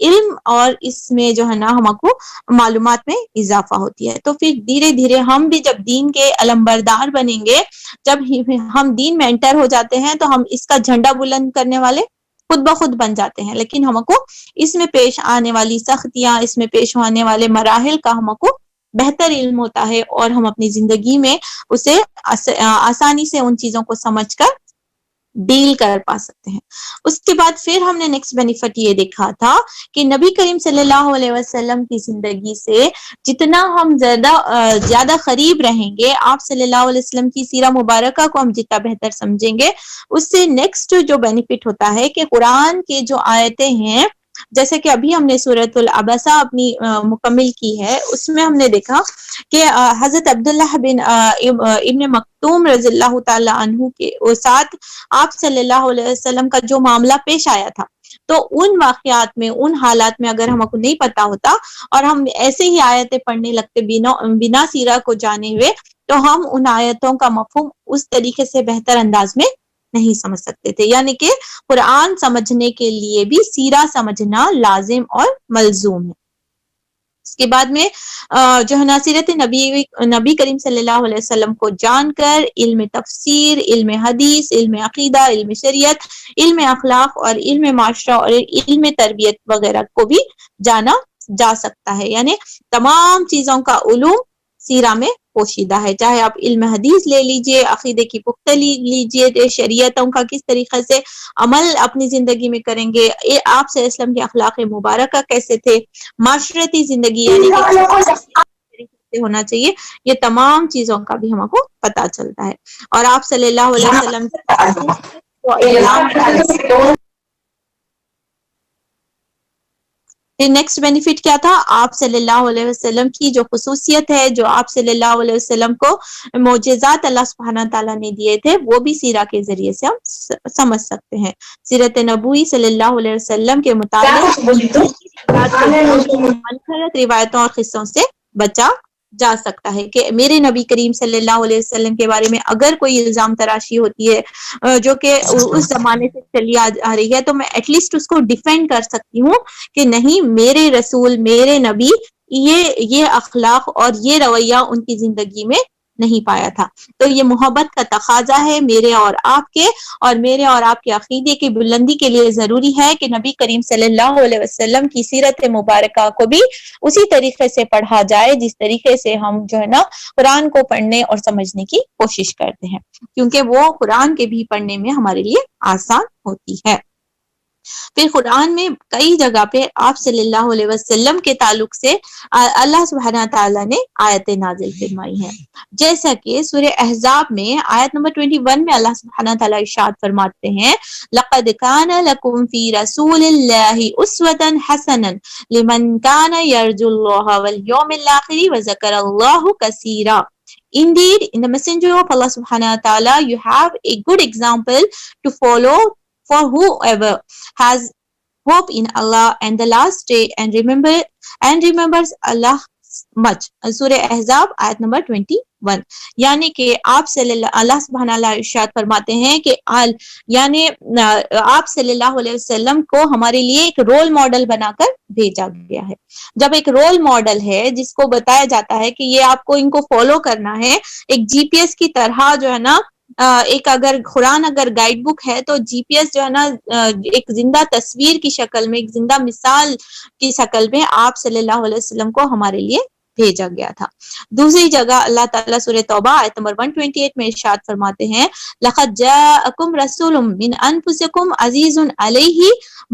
علم اور اس میں جو ہے نا ہم کو معلومات میں اضافہ ہوتی ہے. تو پھر دھیرے دھیرے ہم بھی جب دین کے علمبردار بنیں گے، جب ہم دین میں انٹر ہو جاتے ہیں تو ہم اس کا جھنڈا بلند کرنے والے خود بخود بن جاتے ہیں. لیکن ہم کو اس میں پیش آنے والی سختیاں، اس میں پیش آنے والے مراحل کا ہم کو بہتر علم ہوتا ہے، اور ہم اپنی زندگی میں اسے آسانی سے ان چیزوں کو سمجھ کر ڈیل کر پا سکتے ہیں. اس کے بعد پھر ہم نے نیکسٹ بینیفٹ یہ دیکھا تھا کہ نبی کریم صلی اللہ علیہ وسلم کی زندگی سے جتنا ہم زیادہ قریب رہیں گے، آپ صلی اللہ علیہ وسلم کی سیرہ مبارکہ کو ہم جتنا بہتر سمجھیں گے، اس سے نیکسٹ جو بینیفٹ ہوتا ہے کہ قرآن کے جو آیتیں ہیں، جیسے کہ ابھی ہم نے سورۃ العبسہ اپنی مکمل کی ہے، اس میں ہم نے دیکھا کہ حضرت عبداللہ بن ابن مکتوم رضی اللہ تعالی عنہ کے ساتھ آپ صلی اللہ علیہ وسلم کا جو معاملہ پیش آیا تھا، تو ان واقعات میں، ان حالات میں اگر ہم کو نہیں پتا ہوتا اور ہم ایسے ہی آیتیں پڑھنے لگتے بنا سیرہ کو جانے ہوئے، تو ہم ان آیتوں کا مفہوم اس طریقے سے بہتر انداز میں نہیں سمجھ سکتے تھے. یعنی کہ قرآن سمجھنے کے لیے بھی سیرہ سمجھنا لازم اور ملزوم ہے. اس کے بعد میں جو ہے نا سیرت نبی کریم صلی اللہ علیہ وسلم کو جان کر علم تفسیر، علم حدیث، علم عقیدہ، علم شریعت، علم اخلاق اور علم معاشرہ اور علم تربیت وغیرہ کو بھی جانا جا سکتا ہے. یعنی تمام چیزوں کا علوم سیرہ میں پوشیدہ ہے. چاہے آپ علم حدیث لے لیجئے، عقیدے کی پختہ لیجئے، شریعتوں کا کس طریقے سے عمل اپنی زندگی میں کریں گے، آپ صلی اللہ علیہ وسلم کے اخلاق مبارکہ کیسے تھے، معاشرتی زندگی یعنی کہ طریقے سے ہونا چاہیے، یہ تمام چیزوں کا بھی ہم کو پتہ چلتا ہے. اور آپ صلی اللہ علیہ وسلم پھر نیکسٹ بینیفٹ کیا تھا؟ آپ صلی اللہ علیہ وسلم کی جو خصوصیت ہے، جو آپ صلی اللہ علیہ وسلم کو معجزات اللہ سبحانہ تعالیٰ نے دیے تھے، وہ بھی سیرہ کے ذریعے سے ہم سمجھ سکتے ہیں. سیرت نبوی صلی اللہ علیہ وسلم کے متعلق منفرد روایتوں اور قصوں سے بچا جا سکتا ہے کہ میرے نبی کریم صلی اللہ علیہ وسلم کے بارے میں اگر کوئی الزام تراشی ہوتی ہے جو کہ اس زمانے سے چلی آ رہی ہے، تو میں ایٹ لیسٹ اس کو ڈیفینڈ کر سکتی ہوں کہ نہیں، میرے رسول، میرے نبی یہ اخلاق اور یہ رویہ ان کی زندگی میں نہیں پایا تھا. تو یہ محبت کا تقاضا ہے میرے اور آپ کے، اور میرے اور آپ کے عقیدے کی بلندی کے لیے ضروری ہے کہ نبی کریم صلی اللہ علیہ وسلم کی سیرت مبارکہ کو بھی اسی طریقے سے پڑھا جائے جس طریقے سے ہم جو ہے نا قرآن کو پڑھنے اور سمجھنے کی کوشش کرتے ہیں، کیونکہ وہ قرآن کے بھی پڑھنے میں ہمارے لیے آسان ہوتی ہے. پھر قرآن میں کئی جگہ پہ آپ صلی اللہ علیہ وسلم کے تعلق سے اللہ سبحانہ تعالیٰ نے آیتیں نازل فرمائی ہیں. جیسا کہ سورہ احزاب میں آیت نمبر 21 میں اللہ سبحانہ تعالیٰ ارشاد فرماتے ہیں، لَقَدْ كَانَ لَكُمْ فِي رَسُولِ اللَّهِ أُسْوَةً حَسَنَةً لِمَنْ كَانَ يَرْجُو اللَّهَ وَالْيَوْمَ الْآخِرِ وَذَكَرَ اللَّهَ كَثِيرًا. Indeed, in the messenger of Allah subhanahu wa ta'ala, you have a good example to follow for whoever has hope in Allah and the last day and remembers Allah much. سورہ احزاب آیت نمبر 21. یعنی کہ آپ صلی اللہ سبحانہ اللہ ارشاد فرماتے ہیں کہ یعنی آپ صلی اللہ علیہ وسلم کو ہمارے لیے ایک رول ماڈل بنا کر بھیجا گیا ہے. جب ایک رول ماڈل ہے جس کو بتایا جاتا ہے کہ یہ آپ کو ان کو فالو کرنا ہے، ایک جی پی ایس کی طرح جو ہے نا، ایک اگر قرآن اگر گائیڈ بک ہے تو جی پی ایس جو ہے نا ایک زندہ تصویر کی شکل میں، ایک زندہ مثال کی شکل میں آپ صلی اللہ علیہ وسلم کو ہمارے لیے بھیجا گیا تھا. دوسری جگہ اللہ تعالیٰ سورہ توبہ آیت نمبر 128 میں ارشاد فرماتے ہیں، لَقَدْ جَاءَكُمْ رَسُولٌ مِّنْ أَنفُسِكُمْ عَزِيزٌ عَلَيْهِ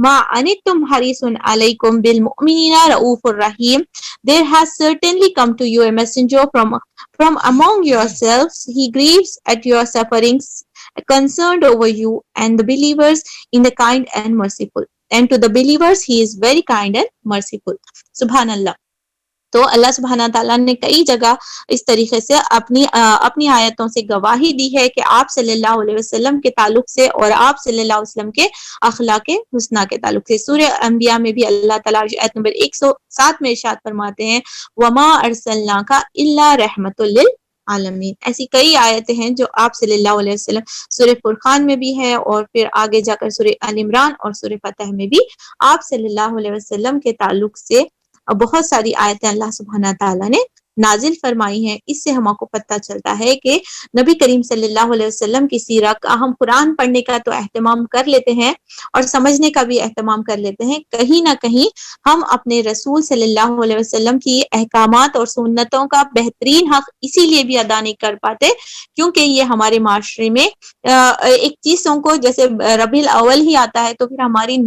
مَا عَنِتُّمْ حَرِيصٌ عَلَيْكُمْ بِالْمُؤْمِنِينَ رَءُوفٌ رَحِيمٌ. There has certainly come to you a messenger from among yourselves. He grieves at your sufferings, concerned over you and the believers in the kind and merciful. And to the believers he is very kind and merciful. سبحان اللہ. تو اللہ سبحانہ تعالیٰ نے کئی جگہ اس طریقے سے اپنی آیتوں سے گواہی دی ہے کہ آپ صلی اللہ علیہ وسلم کے تعلق سے اور آپ صلی اللہ علیہ وسلم کے اخلاق حسنہ کے تعلق سے. سورہ انبیاء میں بھی اللہ تعالیٰ آیت نمبر 107 میں ارشاد فرماتے ہیں، وَمَا أَرْسَلْنَاكَ إِلَّا رَحْمَةً عالمین۔ ایسی کئی آیتیں ہیں جو آپ صلی اللہ علیہ وسلم سورہ فرقان میں بھی ہے، اور پھر آگے جا کر سورہ آل عمران اور سورہ فتح میں بھی آپ صلی اللہ علیہ وسلم کے تعلق سے بہت ساری آیتیں اللہ سبحانہ تعالیٰ نے نازل فرمائی ہیں۔ اس سے ہم کو پتہ چلتا ہے کہ نبی کریم صلی اللہ علیہ وسلم کی سیرت کا ہم قرآن پڑھنے کا تو اہتمام کر لیتے ہیں اور سمجھنے کا بھی اہتمام کر لیتے ہیں، کہیں نہ کہیں ہم اپنے رسول صلی اللہ علیہ وسلم کی احکامات اور سنتوں کا بہترین حق اسی لیے بھی ادا نہیں کر پاتے کیونکہ یہ ہمارے معاشرے میں ایک چیزوں کو جیسے ربیع الاول ہی آتا ہے تو پھر ہماری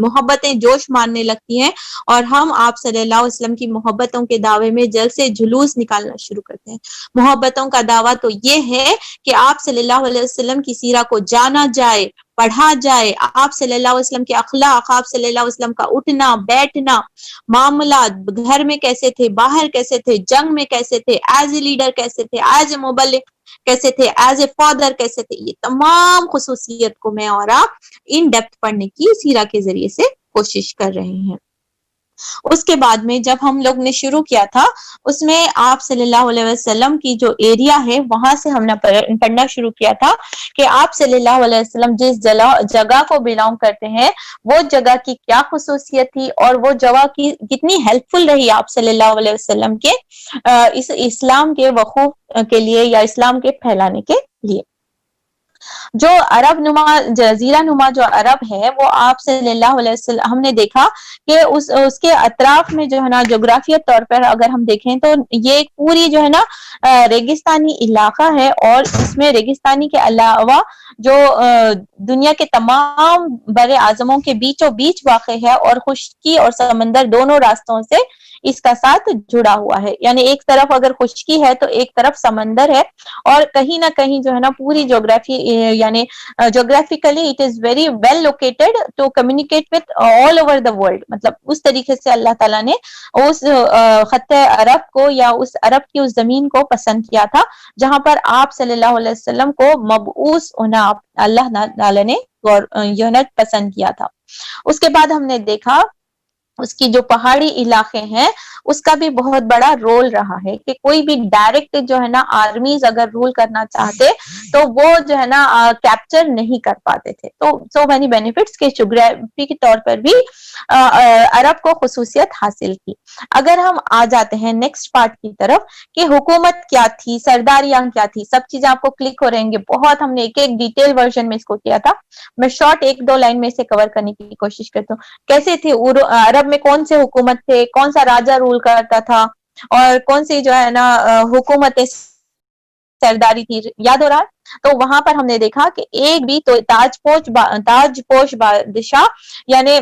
محبتیں جوش مارنے لگتی ہیں اور ہم آپ صلی اللہ علیہ وسلم کی محبتوں کے دعوے میں جلد سے جلوس نکالنا شروع کرتے ہیں۔ محبتوں کا دعویٰ تو یہ ہے کہ آپ صلی اللہ علیہ وسلم کی سیرت کو جانا جائے، پڑھا جائے، آپ صلی اللہ علیہ وسلم کے اخلاق، آپ صلی اللہ علیہ وسلم کا اٹھنا بیٹھنا، معاملات، گھر میں کیسے تھے، باہر کیسے تھے، جنگ میں کیسے تھے، ایز اے لیڈر کیسے تھے، ایز اے مبلغ کیسے تھے، ایز اے فادر کیسے تھے، یہ تمام خصوصیت کو میں اور آپ ان ڈیپتھ پڑھنے کی سیرت کے ذریعے سے کوشش کر رہے ہیں۔ اس کے بعد میں جب ہم لوگ نے شروع کیا تھا اس میں آپ صلی اللہ علیہ وسلم کی جو ایریا ہے وہاں سے ہم نے پڑھنا شروع کیا تھا کہ آپ صلی اللہ علیہ وسلم جس جگہ کو بلانگ کرتے ہیں وہ جگہ کی کیا خصوصیت تھی اور وہ جگہ کی کتنی ہیلپ فل رہی آپ صلی اللہ علیہ وسلم کے اس اسلام کے وقوع کے لیے یا اسلام کے پھیلانے کے لیے۔ جو عرب نما جزیرہ نما جو عرب ہے وہ آپ صلی اللہ علیہ وسلم ہم نے دیکھا کہ اس کے اطراف میں جو ہے نا جغرافیت طور پر اگر ہم دیکھیں تو یہ ایک پوری جو ہے نا ریگستانی علاقہ ہے اور اس میں ریگستانی کے علاوہ جو دنیا کے تمام بر اعظموں کے بیچوں بیچ واقع ہے اور خشکی اور سمندر دونوں راستوں سے اس کا ساتھ جڑا ہوا ہے، یعنی ایک طرف اگر خشکی ہے تو ایک طرف سمندر ہے اور کہیں نہ کہیں جو ہے نا پوری جغرافی یعنی جغرافیکلی it is very well located to communicate with all over the world, مطلب اس طریقے سے اللہ تعالیٰ نے اس خطہ عرب کو یا اس عرب کی اس زمین کو پسند کیا تھا جہاں پر آپ صلی اللہ علیہ وسلم کو مبعوث ہونا اللہ تعالیٰ نے یونٹ پسند کیا تھا۔ اس کے بعد ہم نے دیکھا اس کی جو پہاڑی علاقے ہیں اس کا بھی بہت بڑا رول رہا ہے کہ کوئی بھی ڈائریکٹ جو ہے نا آرمیز اگر رول کرنا چاہتے تو وہ جو ہے نا کیپچر نہیں کر پاتے تھے، تو سو مینی بینیفٹس کے جغرافی کے طور پر بھی عرب کو خصوصیت حاصل کی۔ اگر ہم آ جاتے ہیں نیکسٹ پارٹ کی طرف کہ حکومت کیا تھی، سرداریاں کیا تھی، سب چیزیں آپ کو کلک ہو رہیں گے، بہت ہم نے ایک ایک ڈیٹیل ورژن میں اس کو کیا تھا، میں شارٹ ایک دو لائن میں اسے کور کرنے کی کوشش کرتا ہوں۔ کیسے تھے عرب میں، کون سے حکومت تھے، کون سا راجہ رول کرتا تھا اور کون سی جو ہے نا حکومت سرداری تھی، یاد ہو رہا ہے؟ تو وہاں پر ہم نے دیکھا کہ ایک بھی تو تاج پوش بادشاہ یعنی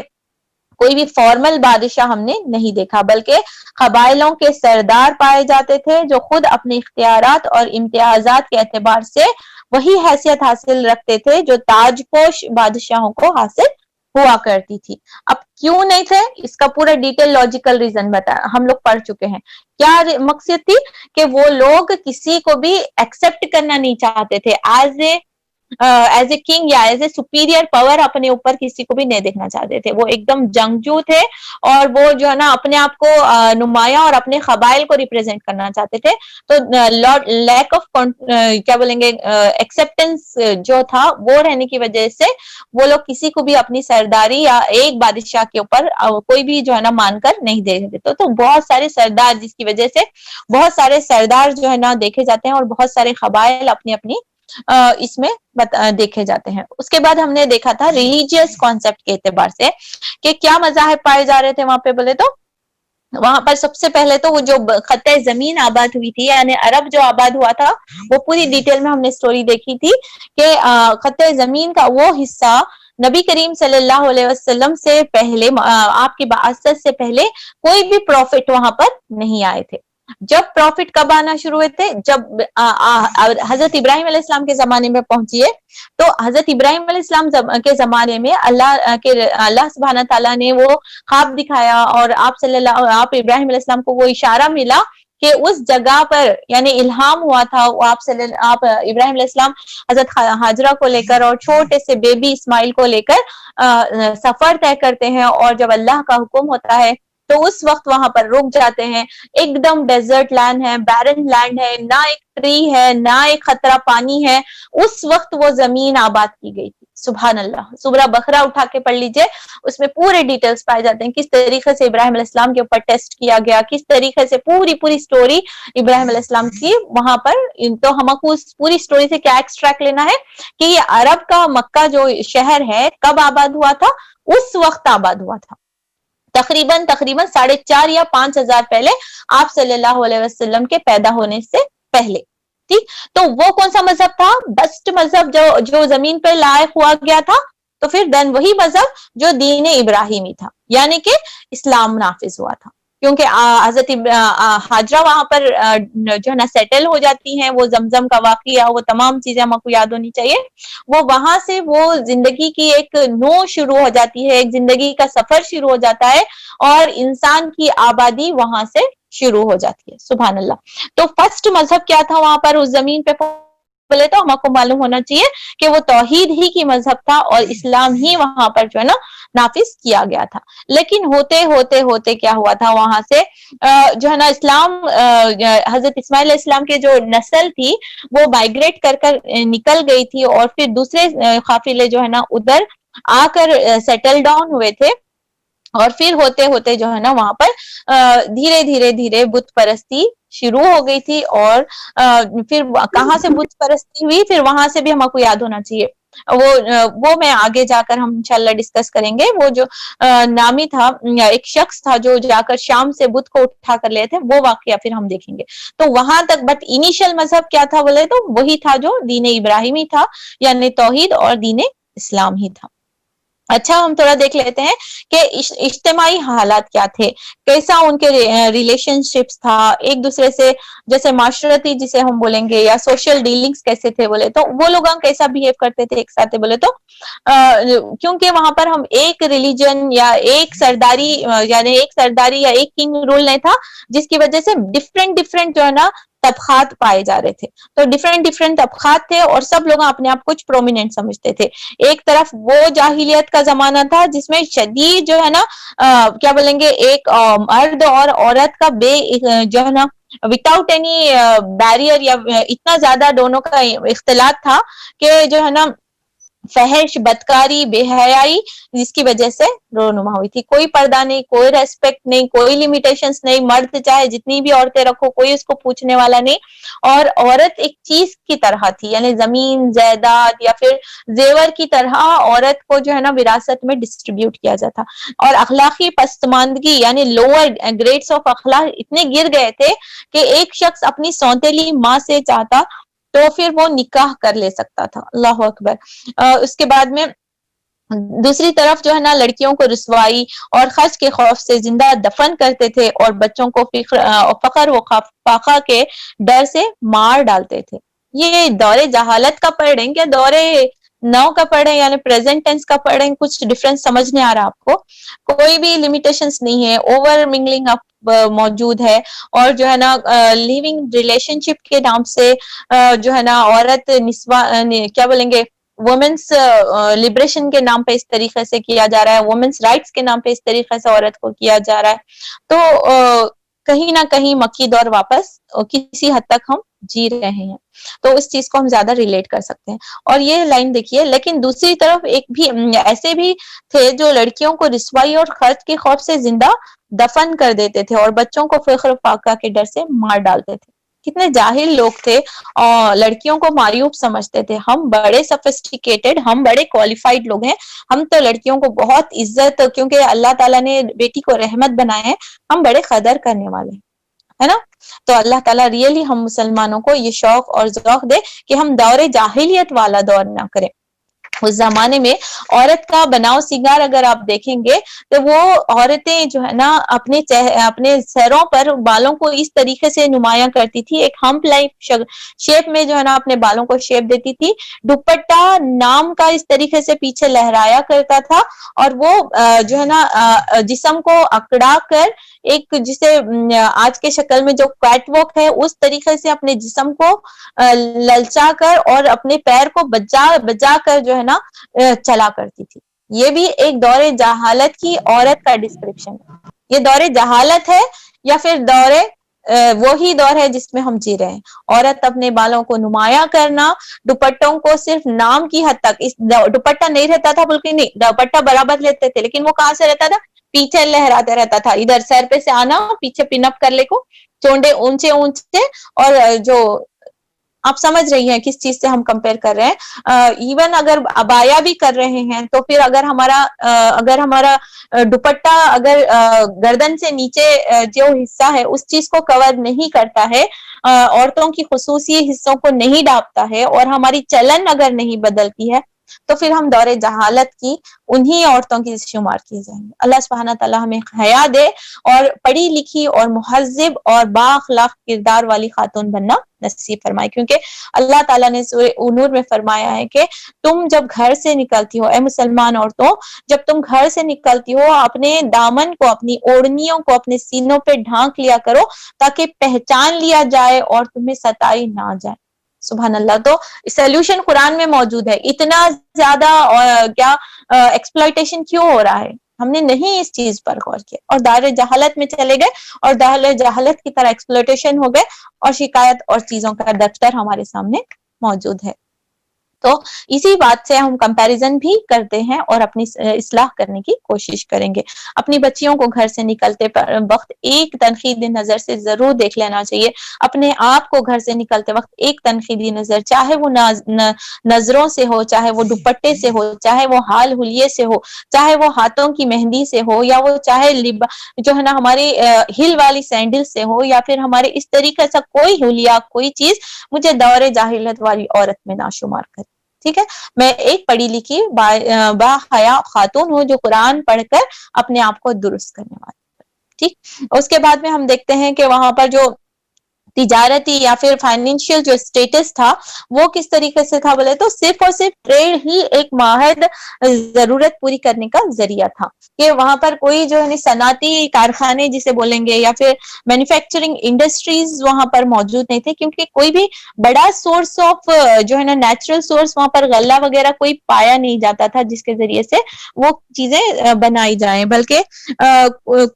کوئی بھی فارمل بادشاہ ہم نے نہیں دیکھا، بلکہ قبائلوں کے سردار پائے جاتے تھے جو خود اپنے اختیارات اور امتیازات کے اعتبار سے وہی حیثیت حاصل رکھتے تھے جو تاج پوش بادشاہوں کو حاصل ہوا کرتی تھی۔ اب کیوں نہیں تھے اس کا پورا ڈیٹیل لاجیکل ریزن ہم لوگ پڑھ چکے ہیں۔ کیا مقصد تھی کہ وہ لوگ کسی کو بھی ایکسپٹ کرنا نہیں چاہتے تھے ایز اے کنگ یا ایز اے سپیریئر پاور، اپنے اوپر کسی کو بھی نہیں دیکھنا چاہتے تھے، وہ ایک دم جنگجو تھے اور وہ جو ہے نا اپنے آپ کو نمایاں اور اپنے قبائل کو ریپرزینٹ کرنا چاہتے تھے، تو لیک آف کیا بولیں گے ایکسپٹینس جو تھا وہ رہنے کی وجہ سے وہ لوگ کسی کو بھی اپنی سرداری یا ایک بادشاہ کے اوپر کوئی بھی جو ہے نا مان کر نہیں دیکھتے تھے، تو بہت سارے سردار جس کی وجہ سے بہت سارے سردار جو ہے نا دیکھے جاتے ہیں اور بہت سارے قبائل اپنی اپنی اس میں دیکھے جاتے ہیں۔ اس کے بعد ہم نے دیکھا تھا ریلیجیس کانسیپٹ کے اعتبار سے کہ کیا مذاہب پائے جا رہے تھے وہاں پہ، بولے تو وہاں پر سب سے پہلے تو وہ جو خطہ زمین آباد ہوئی تھی یعنی عرب جو آباد ہوا تھا وہ پوری ڈیٹیل میں ہم نے سٹوری دیکھی تھی کہ خطہ زمین کا وہ حصہ نبی کریم صلی اللہ علیہ وسلم سے پہلے آپ کی بعثت سے پہلے کوئی بھی پروفٹ وہاں پر نہیں آئے تھے۔ جب پروفٹ کب آنا شروع ہوئے تھے، جب حضرت ابراہیم علیہ السلام کے زمانے میں پہنچیے تو حضرت ابراہیم علیہ السلام کے زمانے میں اللہ سبحانہ تعالیٰ نے وہ خواب دکھایا اور آپ ابراہیم علیہ السلام کو وہ اشارہ ملا کہ اس جگہ پر یعنی الہام ہوا تھا، آپ ابراہیم علیہ السلام حضرت ہاجرہ کو لے کر اور چھوٹے سے بیبی اسماعیل کو لے کر سفر طے کرتے ہیں اور جب اللہ کا حکم ہوتا ہے تو اس وقت وہاں پر رک جاتے ہیں. ایک دم ڈیزرٹ لینڈ ہے, بیرن لینڈ ہے, نہ ایک ٹری ہے, نہ ایک خطرہ پانی ہے. اس وقت وہ زمین آباد کی گئی تھی. سبحان اللہ. سورہ بقرہ اٹھا کے پڑھ لیجئے, اس میں پورے ڈیٹیلز پائے جاتے ہیں, کس طریقے سے ابراہیم علیہ السلام کے اوپر ٹیسٹ کیا گیا, کس طریقے سے پوری سٹوری ابراہیم علیہ السلام کی وہاں پر. تو ہم کو اس پوری سٹوری سے کیا ایکسٹریکٹ لینا ہے کہ یہ عرب کا مکہ جو شہر ہے کب آباد ہوا تھا؟ اس وقت آباد ہوا تھا, تقریباً 4,500 یا 5,000 پہلے, آپ صلی اللہ علیہ وسلم کے پیدا ہونے سے پہلے. ٹھیک, تو وہ کون سا مذہب تھا؟ بیسٹ مذہب جو زمین پہ لائق ہوا گیا تھا. تو پھر دین وہی مذہب جو دین ابراہیمی تھا, یعنی کہ اسلام نافذ ہوا تھا, کیونکہ حضرت ہاجرہ وہاں پر جو ہے نا سیٹل ہو جاتی ہیں. وہ زمزم کا واقعہ, وہ تمام چیزیں ہم کو یاد ہونی چاہیے. وہ وہاں سے وہ زندگی کی ایک نو شروع ہو جاتی ہے, ایک زندگی کا سفر شروع ہو جاتا ہے, اور انسان کی آبادی وہاں سے شروع ہو جاتی ہے. سبحان اللہ. تو فرسٹ مذہب کیا تھا وہاں پر اس زمین پہ؟ بولے تو ہم کو معلوم ہونا چاہیے کہ وہ توحید ہی کی مذہب تھا, اور اسلام ہی وہاں پر جو ہے نا نافذ کیا گیا تھا. لیکن ہوتے کیا ہوا تھا وہاں سے جو ہے نا اسلام, حضرت اسماعیل علیہ السلام کے جو نسل تھی وہ مائگریٹ کر نکل گئی تھی, اور پھر دوسرے قافلے جو ہے نا ادھر آ کر سیٹل ڈاؤن ہوئے تھے. اور پھر ہوتے جو ہے نا وہاں پر دھیرے بت پرستی شروع ہو گئی تھی. اور پھر کہاں سے بت پرستی ہوئی, پھر وہاں سے بھی ہم کو یاد ہونا چاہیے. وہ میں آگے جا کر ہم انشاءاللہ ڈسکس کریں گے. وہ جو نامی تھا, ایک شخص تھا جو جا کر شام سے بت کو اٹھا کر لے تھے, وہ واقعہ پھر ہم دیکھیں گے. تو وہاں تک بٹ انیشل مذہب کیا تھا بولے تو وہی تھا جو دین ابراہیمی تھا, یعنی توحید اور دین اسلام ہی تھا. اچھا, ہم تھوڑا دیکھ لیتے ہیں کہ اجتماعی حالات کیا تھے, کیسا ان کے ریلیشن شپس تھا ایک دوسرے سے, جیسے معاشرتی جسے ہم بولیں گے, یا سوشل ڈیلنگز کیسے تھے بولے تو, وہ لوگ کیسا بہیو کرتے تھے ایک ساتھ بولے تو. کیونکہ وہاں پر ہم ایک ریلیجن یا ایک سرداری یا ایک کنگ رول نہیں تھا, جس کی وجہ سے ڈفرینٹ جو ہے نا طبقات پائے جا رہے تھے. تو ڈفرینٹ طبقات تھے, اور سب لوگ اپنے آپ کچھ پرومیننٹ سمجھتے تھے. ایک طرف وہ جاہلیت کا زمانہ تھا جس میں شدید جو ہے نا کیا بولیں گے, ایک مرد اور عورت کا جو ہے نا وداؤٹ اینی بیریئر, یا اتنا زیادہ دونوں کا اختلاط تھا کہ جو ہے نا فحش, بدکاری, بے حیائی, جس کی وجہ سے رونما ہوئی تھی. کوئی پردہ نہیں, کوئی ریسپیکٹ نہیں, کوئی لیمیٹیشنز نہیں. مرد چاہے جتنی بھی عورتیں رکھو, کوئی اس کو پوچھنے والا نہیں. اور عورت ایک چیز کی طرح تھی, یعنی زمین جائیداد یا پھر زیور کی طرح عورت کو جو ہے نا وراثت میں ڈسٹریبیوٹ کیا جاتا. اور اخلاقی پسماندگی, یعنی لوور گریڈز آف اخلاق اتنے گر گئے تھے کہ ایک شخص اپنی سوتیلی ماں سے چاہتا تو پھر وہ نکاح کر لے سکتا تھا. اللہ اکبر. اس کے بعد میں دوسری طرف جو ہے نا لڑکیوں کو رسوائی اور خرچ کے خوف سے زندہ دفن کرتے تھے, اور بچوں کو فقر و فاقہ کے ڈر سے مار ڈالتے تھے. یہ دور جہالت کا پڑھیں کیا دور نو کا پڑھیں, یعنی پریزنٹ ٹینس کا پڑھیں, کچھ ڈفرنس سمجھ نہیں آ رہا آپ کو. کوئی بھی لمیٹیشنز نہیں ہے, اوور منگلنگ موجود ہے. اور جو ہے نا لیونگ ریلیشن شپ کے نام سے جو ہے نا عورت کیا بولیں گے, وومنس لبریشن کے نام پہ اس طریقے سے کیا جا رہا ہے, وومنس رائٹس کے نام پہ اس طریقے سے عورت کو کیا جا رہا ہے. تو کہیں نہ کہیں مکی دور واپس کسی حد تک ہم جی رہے ہیں. تو اس چیز کو ہم زیادہ ریلیٹ کر سکتے ہیں. اور یہ لائن دیکھیے, لیکن دوسری طرف ایک بھی ایسے بھی تھے جو لڑکیوں کو رسوائی اور خرچ کے خوف سے زندہ دفن کر دیتے تھے, اور بچوں کو فخر فاقہ کے ڈر سے مار ڈالتے تھے. کتنے جاہل لوگ تھے, اور لڑکیوں کو معیوب سمجھتے تھے. ہم بڑے سفسٹیکیٹڈ, ہم بڑے کوالیفائڈ لوگ ہیں, ہم تو لڑکیوں کو بہت عزت, کیونکہ اللہ تعالیٰ نے بیٹی کو رحمت بنائے ہیں, ہم بڑے قدر کرنے والے ہیں, ہے نا. تو اللہ تعالیٰ ریئلی ہم مسلمانوں کو یہ شوق اور ذوق دے کہ ہم دور جاہلیت والا دور نہ کریں. اس زمانے میں عورت کا بناؤ سنگار اگر آپ دیکھیں گے تو وہ عورتیں جو ہے نا اپنے سروں پر بالوں کو اس طریقے سے نمایاں کرتی تھی, ایک ہمپ لائک شیپ میں جو ہے نا اپنے بالوں کو شیپ دیتی تھی. دوپٹہ نام کا اس طریقے سے پیچھے لہرایا کرتا تھا, اور وہ جو ہے نا جسم کو اکڑا کر ایک جسے آج کے شکل میں جو کیٹ واک ہے اس طریقے سے اپنے جسم کو للچا کر اور اپنے پیر کو بجا کر جو ہے نا چلا کرتی تھی. یہ بھی ایک دور جہالت کی عورت کا ڈسکرپشن ہے. یہ دور جہالت ہے یا پھر وہی دور ہے جس میں ہم جی رہے ہیں؟ عورت اپنے بالوں کو نمایاں کرنا، دوپٹوں کو صرف نام کی حد تک، اس دوپٹہ نہیں رہتا تھا بلکہ نہیں، دوپٹہ برابر لیتے تھے لیکن وہ کہاں سے رہتا تھا؟ پیچھے لہراتے رہتا تھا، ادھر سر پہ سے آنا، پیچھے پن اپ کر لے کو، چونڈے اونچے اونچے، اور جو آپ سمجھ رہی ہیں کس چیز سے ہم کمپیئر کر رہے ہیں۔ ایون اگر ابایا بھی کر رہے ہیں تو پھر اگر ہمارا دوپٹہ اگر گردن سے نیچے جو حصہ ہے اس چیز کو کور نہیں کرتا ہے، عورتوں کی خصوصی حصوں کو نہیں ڈھانپتا ہے، اور ہماری چلن اگر نہیں بدلتی ہے، تو پھر ہم دور جہالت کی انہی عورتوں کی شمار کی جائیں گے۔ اللہ سبحانہ تعالیٰ ہمیں حیا دے اور پڑھی لکھی اور مہذب اور با اخلاق کردار والی خاتون بننا نصیب فرمائے، کیونکہ اللہ تعالیٰ نے سورہ نور میں فرمایا ہے کہ تم جب گھر سے نکلتی ہو، اے مسلمان عورتوں، جب تم گھر سے نکلتی ہو اپنے دامن کو، اپنی اوڑھنیوں کو اپنے سینوں پہ ڈھانک لیا کرو تاکہ پہچان لیا جائے اور تمہیں ستائی نہ جائے۔ سبحان اللہ۔ تو سولوشن قرآن میں موجود ہے۔ اتنا زیادہ کیا ایکسپلائٹیشن کیوں ہو رہا ہے؟ ہم نے نہیں اس چیز پر غور کیا اور دار جہالت میں چلے گئے، اور دار جہالت کی طرح ایکسپلائٹیشن ہو گئے، اور شکایت اور چیزوں کا دفتر ہمارے سامنے موجود ہے۔ تو اسی بات سے ہم کمپیریزن بھی کرتے ہیں اور اپنی اصلاح کرنے کی کوشش کریں گے۔ اپنی بچیوں کو گھر سے نکلتے وقت ایک تنقیدی نظر سے ضرور دیکھ لینا چاہیے، اپنے آپ کو گھر سے نکلتے وقت ایک تنقیدی نظر، چاہے وہ نظروں سے ہو، چاہے وہ دوپٹے سے ہو، چاہے وہ حال حلیے سے ہو، چاہے وہ ہاتھوں کی مہندی سے ہو، یا وہ چاہے جو ہے نا ہماری ہل والی سینڈل سے ہو، یا پھر ہمارے اس طریقے سے کوئی حلیہ، کوئی چیز مجھے دور جاہلیت والی عورت میں نہ شمار کرے۔ ٹھیک ہے، میں ایک پڑھی لکھی با حیا خاتون ہوں جو قرآن پڑھ کر اپنے آپ کو درست کرنے والی۔ ٹھیک، اس کے بعد میں ہم دیکھتے ہیں کہ وہاں پر جو تجارتی یا پھر فائنینشیل جو اسٹیٹس تھا وہ کس طریقے سے تھا بولے تو صرف اور صرف ٹریڈ ہی ایک واحد ضرورت پوری کرنے کا ذریعہ تھا، کہ وہاں پر کوئی جو ہے صنعتی کارخانے جسے بولیں گے یا پھر مینوفیکچرنگ انڈسٹریز وہاں پر موجود نہیں تھے، کیونکہ کوئی بھی بڑا سورس آف جو ہے نا نیچرل سورس وہاں پر غلہ وغیرہ کوئی پایا نہیں جاتا تھا جس کے ذریعے سے وہ چیزیں بنائی جائیں، بلکہ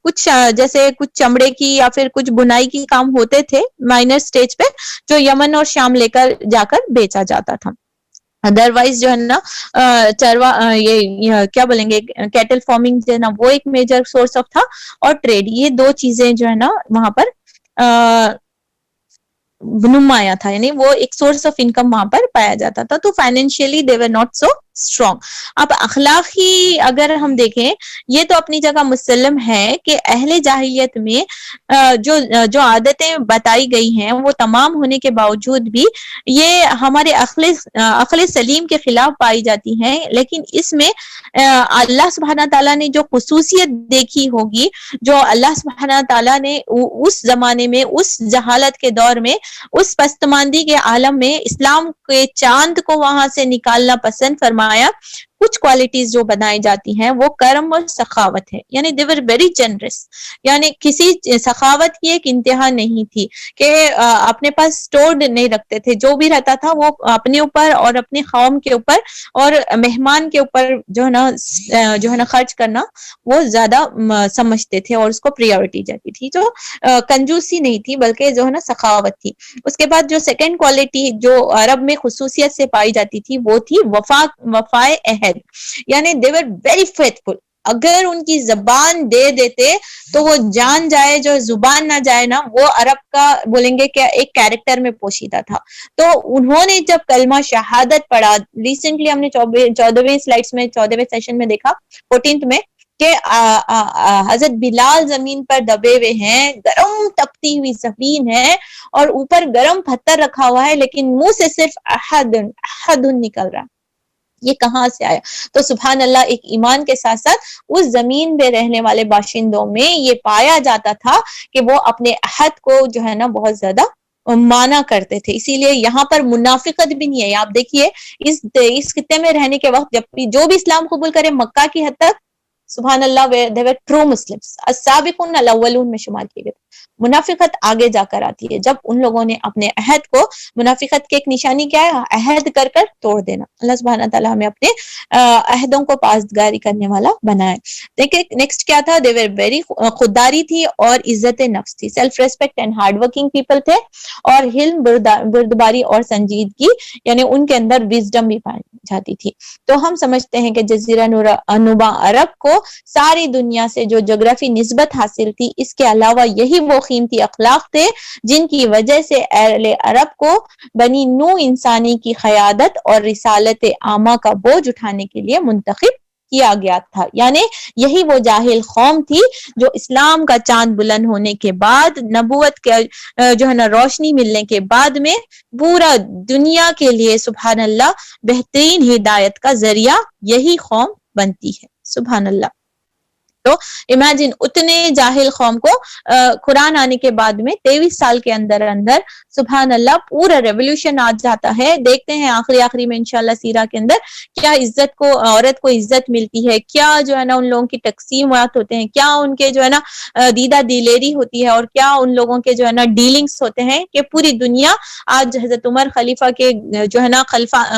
کچھ جیسے کچھ چمڑے کی یا پھر کچھ بنائی کی کام ہوتے تھے مائنر سٹیج پہ، جو یمن اور شام لے کر جا کر بیچا جاتا تھا۔ ادروائز جو ہے نا یہ کیا بولیں گے کیٹل فارمنگ جو ہے نا وہ ایک میجر سورس آف تھا، اور ٹریڈ، یہ دو چیزیں جو ہے نا وہاں پر نمایاں تھا، یعنی وہ ایک سورس آف انکم وہاں پر پایا جاتا تھا۔ تو financially they were not so strong. اب اخلاقی اگر ہم دیکھیں، یہ تو اپنی جگہ مسلم ہے کہ اہل جاہلیت میں جو عادتیں بتائی گئی ہیں وہ تمام ہونے کے باوجود بھی یہ ہمارے عقل سلیم کے خلاف پائی جاتی ہیں، لیکن اس میں اللہ سبحانہ تعالیٰ نے جو خصوصیت دیکھی ہوگی، جو اللہ سبحانہ تعالیٰ نے اس زمانے میں، اس جہالت کے دور میں، اس پستماندی کے عالم میں اسلام کے چاند کو وہاں سے نکالنا پسند فرمایا، کچھ کوالٹیز جو بنائی جاتی ہیں وہ کرم اور سخاوت ہے، یعنی they were very generous، یعنی کسی سخاوت کی ایک انتہا نہیں تھی کہ اپنے پاس اسٹورڈ نہیں رکھتے تھے، جو بھی رہتا تھا وہ اپنے اوپر اور اپنے قوم کے اوپر اور مہمان کے اوپر جو ہے نا خرچ کرنا وہ زیادہ سمجھتے تھے اور اس کو پریورٹی جاتی تھی، جو کنجوسی نہیں تھی بلکہ جو ہے نا سخاوت تھی۔ اس کے بعد جو سیکنڈ کوالٹی جو عرب میں خصوصیت سے پائی جاتی تھی وہ تھی وفائے عہد، یعنی they were very faithful، اگر ان کی زبان دے دیتے تو وہ جان جائے، جو زبان نہ جائے نا، وہ عرب کا بولیں گے کہ ایک کیریکٹر میں پوشیدہ تھا۔ تو انہوں نے جب کلمہ شہادت پڑھا، ریسنٹلی ہم نے 14ویں سلائڈس میں 14ویں سیشن میں دیکھا 14th میں کہ حضرت بلال زمین پر دبے ہوئے ہیں، گرم تپتی ہوئی زمین ہے اور اوپر گرم پتھر رکھا ہوا ہے، لیکن منہ سے صرف احد نکل رہا، یہ کہاں سے آیا؟ تو سبحان اللہ، ایک ایمان کے ساتھ ساتھ اس زمین پہ رہنے والے باشندوں میں یہ پایا جاتا تھا کہ وہ اپنے عہد کو جو ہے نا بہت زیادہ مانا کرتے تھے۔ اسی لیے یہاں پر منافقت بھی نہیں ہے۔ آپ دیکھیے اس خطے میں رہنے کے وقت جو بھی اسلام قبول کرے مکہ کی حد تک، سبحان اللہ، they were true Muslims، السابقون الاولون میں شمار کیے گئے۔ منافقت آگے جا کر آتی ہے، جب ان لوگوں نے اپنے عہد کو، منافقت کی ایک نشانی کیا ہے؟ عہد کر کر توڑ دینا۔ اللہ سبحانہ تعالیٰ ہمیں اپنے عہدوں کو پاسداری کرنے والا بنائے۔ دیکھیں نیکسٹ کیا تھا؟ دے ور ویری، خودداری تھی اور عزت نفس تھی، self respect and hard working people تھے، اور حلم، بردباری اور سنجیدگی، یعنی ان کے اندر وزڈم بھی پائی جاتی تھی۔ تو ہم سمجھتے ہیں کہ جزیرہ نما عرب کو ساری دنیا سے جو جغرافی نسبت حاصل تھی، اس کے علاوہ یہی وہ قیمتی اخلاق تھے جن کی وجہ سے اہل عرب کو بنی نوع انسانی کی قیادت اور رسالت عامہ کا بوجھ اٹھانے کے لیے منتخب کیا گیا تھا۔ یعنی یہی وہ جاہل قوم تھی جو اسلام کا چاند بلند ہونے کے بعد، نبوت کے جو ہے نا روشنی ملنے کے بعد میں پورا دنیا کے لیے سبحان اللہ بہترین ہدایت کا ذریعہ یہی قوم بنتی ہے۔ سبحان اللہ۔ تو امیجن اتنے جاہل قوم کو قرآن آنے کے بعد میں 23 سال کے اندر سبحان اللہ پورا ریولوشن آ جاتا ہے۔ دیکھتے ہیں آخری میں انشاءاللہ سیرہ کے اندر کیا عزت کو، عورت کو عزت ملتی ہے، کیا جو ہے نا ان لوگوں کی تقسیمات ہوتے ہیں، کیا ان کے جو ہے نا دیدہ دلیری ہوتی ہے، اور کیا ان لوگوں کے جو ہے نا ڈیلنگز ہوتے ہیں کہ پوری دنیا آج حضرت عمر خلیفہ کے جو ہے نا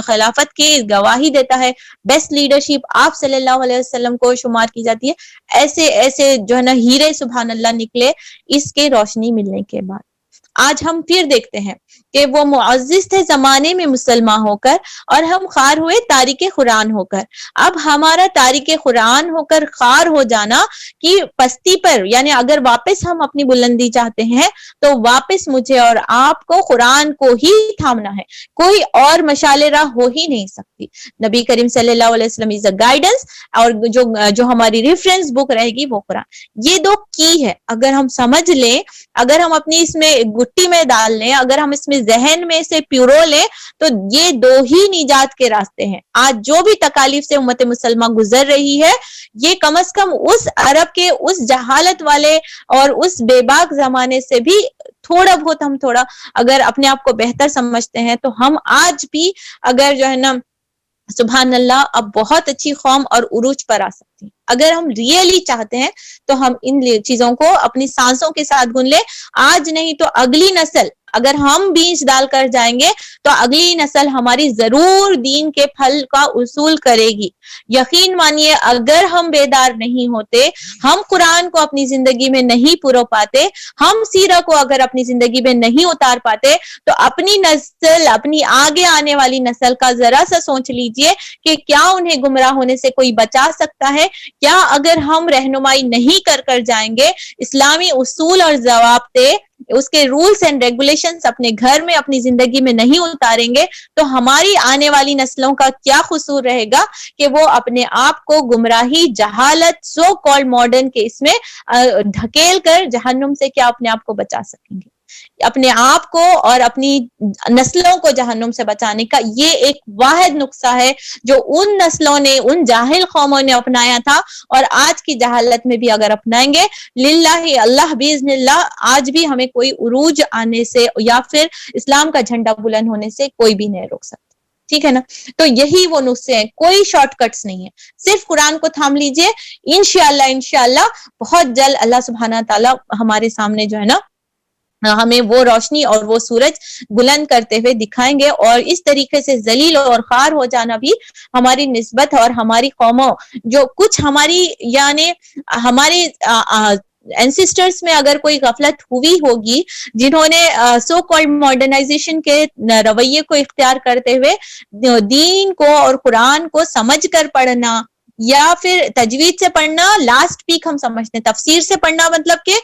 خلافت کی گواہی دیتا ہے، بیسٹ لیڈرشپ آپ صلی اللہ علیہ وسلم کو شمار کی جاتی ہے۔ ایسے جو ہے نا ہیرے سبحان اللہ نکلے اس کے روشنی ملنے کے بعد۔ آج ہم پھر دیکھتے ہیں کہ وہ معزز تھے زمانے میں مسلمان ہو کر، اور ہم خوار ہوئے تارک قرآن ہو کر۔ اب ہمارا تارک قرآن ہو کر خوار ہو جانا کی پستی پر، یعنی اگر واپس ہم اپنی بلندی چاہتے ہیں تو واپس مجھے اور آپ کو قرآن کو ہی تھامنا ہے، کوئی اور مشعل راہ ہو ہی نہیں سکتی۔ نبی کریم صلی اللہ علیہ وسلم از اے گائیڈنس، اور جو ہماری ریفرنس بک رہے گی وہ قرآن۔ یہ دو کی ہے، اگر ہم سمجھ لیں، اگر ہم اپنی اس میں گٹی میں ڈال لیں، اگر ہم اس میں ذہن میں سے پیرو لیں، تو یہ دو ہی نجات کے راستے ہیں۔ آج جو بھی تکالیف سے امت مسلمہ گزر رہی ہے، یہ کم از کم اس عرب کے اس جہالت والے اور اس بے باک زمانے سے بھی تھوڑا بہت ہم اگر اپنے آپ کو بہتر سمجھتے ہیں، تو ہم آج بھی اگر جو ہے نا سبحان اللہ اب بہت اچھی قوم اور عروج پر آ سکتی ہیں۔ اگر ہم ریئلی چاہتے ہیں تو ہم ان چیزوں کو اپنی سانسوں کے ساتھ گن لیں، آج نہیں تو اگلی نسل، اگر ہم بیج ڈال کر جائیں گے تو اگلی نسل ہماری ضرور دین کے پھل کا اصول کرے گی۔ یقین مانیے اگر ہم بیدار نہیں ہوتے، ہم قرآن کو اپنی زندگی میں نہیں پرو پاتے، ہم سیرہ کو اگر اپنی زندگی میں نہیں اتار پاتے، تو اپنی نسل، اپنی آگے آنے والی نسل کا ذرا سا سوچ لیجئے کہ کیا انہیں گمراہ ہونے سے کوئی بچا سکتا ہے؟ کیا اگر ہم رہنمائی نہیں کر جائیں گے، اسلامی اصول اور ضوابطے، اس کے رولز اینڈ ریگولیشنز اپنے گھر میں اپنی زندگی میں نہیں اتاریں گے، تو ہماری آنے والی نسلوں کا کیا قصور رہے گا کہ وہ اپنے آپ کو گمراہی، جہالت، سو کالڈ ماڈرن کے اس میں ڈھکیل کر جہنم سے کیا اپنے آپ کو بچا سکیں گے؟ اپنے آپ کو اور اپنی نسلوں کو جہنم سے بچانے کا یہ ایک واحد نسخہ ہے جو ان نسلوں نے، ان جاہل قوموں نے اپنایا تھا، اور آج کی جہالت میں بھی اگر اپنائیں گے، للہ اللہ باذن اللہ آج بھی ہمیں کوئی عروج آنے سے یا پھر اسلام کا جھنڈا بلند ہونے سے کوئی بھی نہیں روک سکتا۔ ٹھیک ہے نا؟ تو یہی وہ نسخے ہیں، کوئی شارٹ کٹس نہیں ہے، صرف قرآن کو تھام لیجئے، انشاءاللہ بہت جلد اللہ سبحانہ تعالیٰ ہمارے سامنے جو ہے نا ہمیں وہ روشنی اور وہ سورج بلند کرتے ہوئے دکھائیں گے، اور اس طریقے سے ذلیل اور خوار ہو جانا بھی ہماری نسبت اور ہماری قوموں، جو کچھ ہماری یعنی ہماری اینسسٹرز میں اگر کوئی غفلت ہوئی ہوگی، جنہوں نے سو کالڈ ماڈرنائزیشن کے رویے کو اختیار کرتے ہوئے دین کو اور قرآن کو سمجھ کر پڑھنا، یا پھر تجوید سے پڑھنا لاسٹ پیک ہم سمجھتے ہیں، تفسیر سے پڑھنا مطلب کہ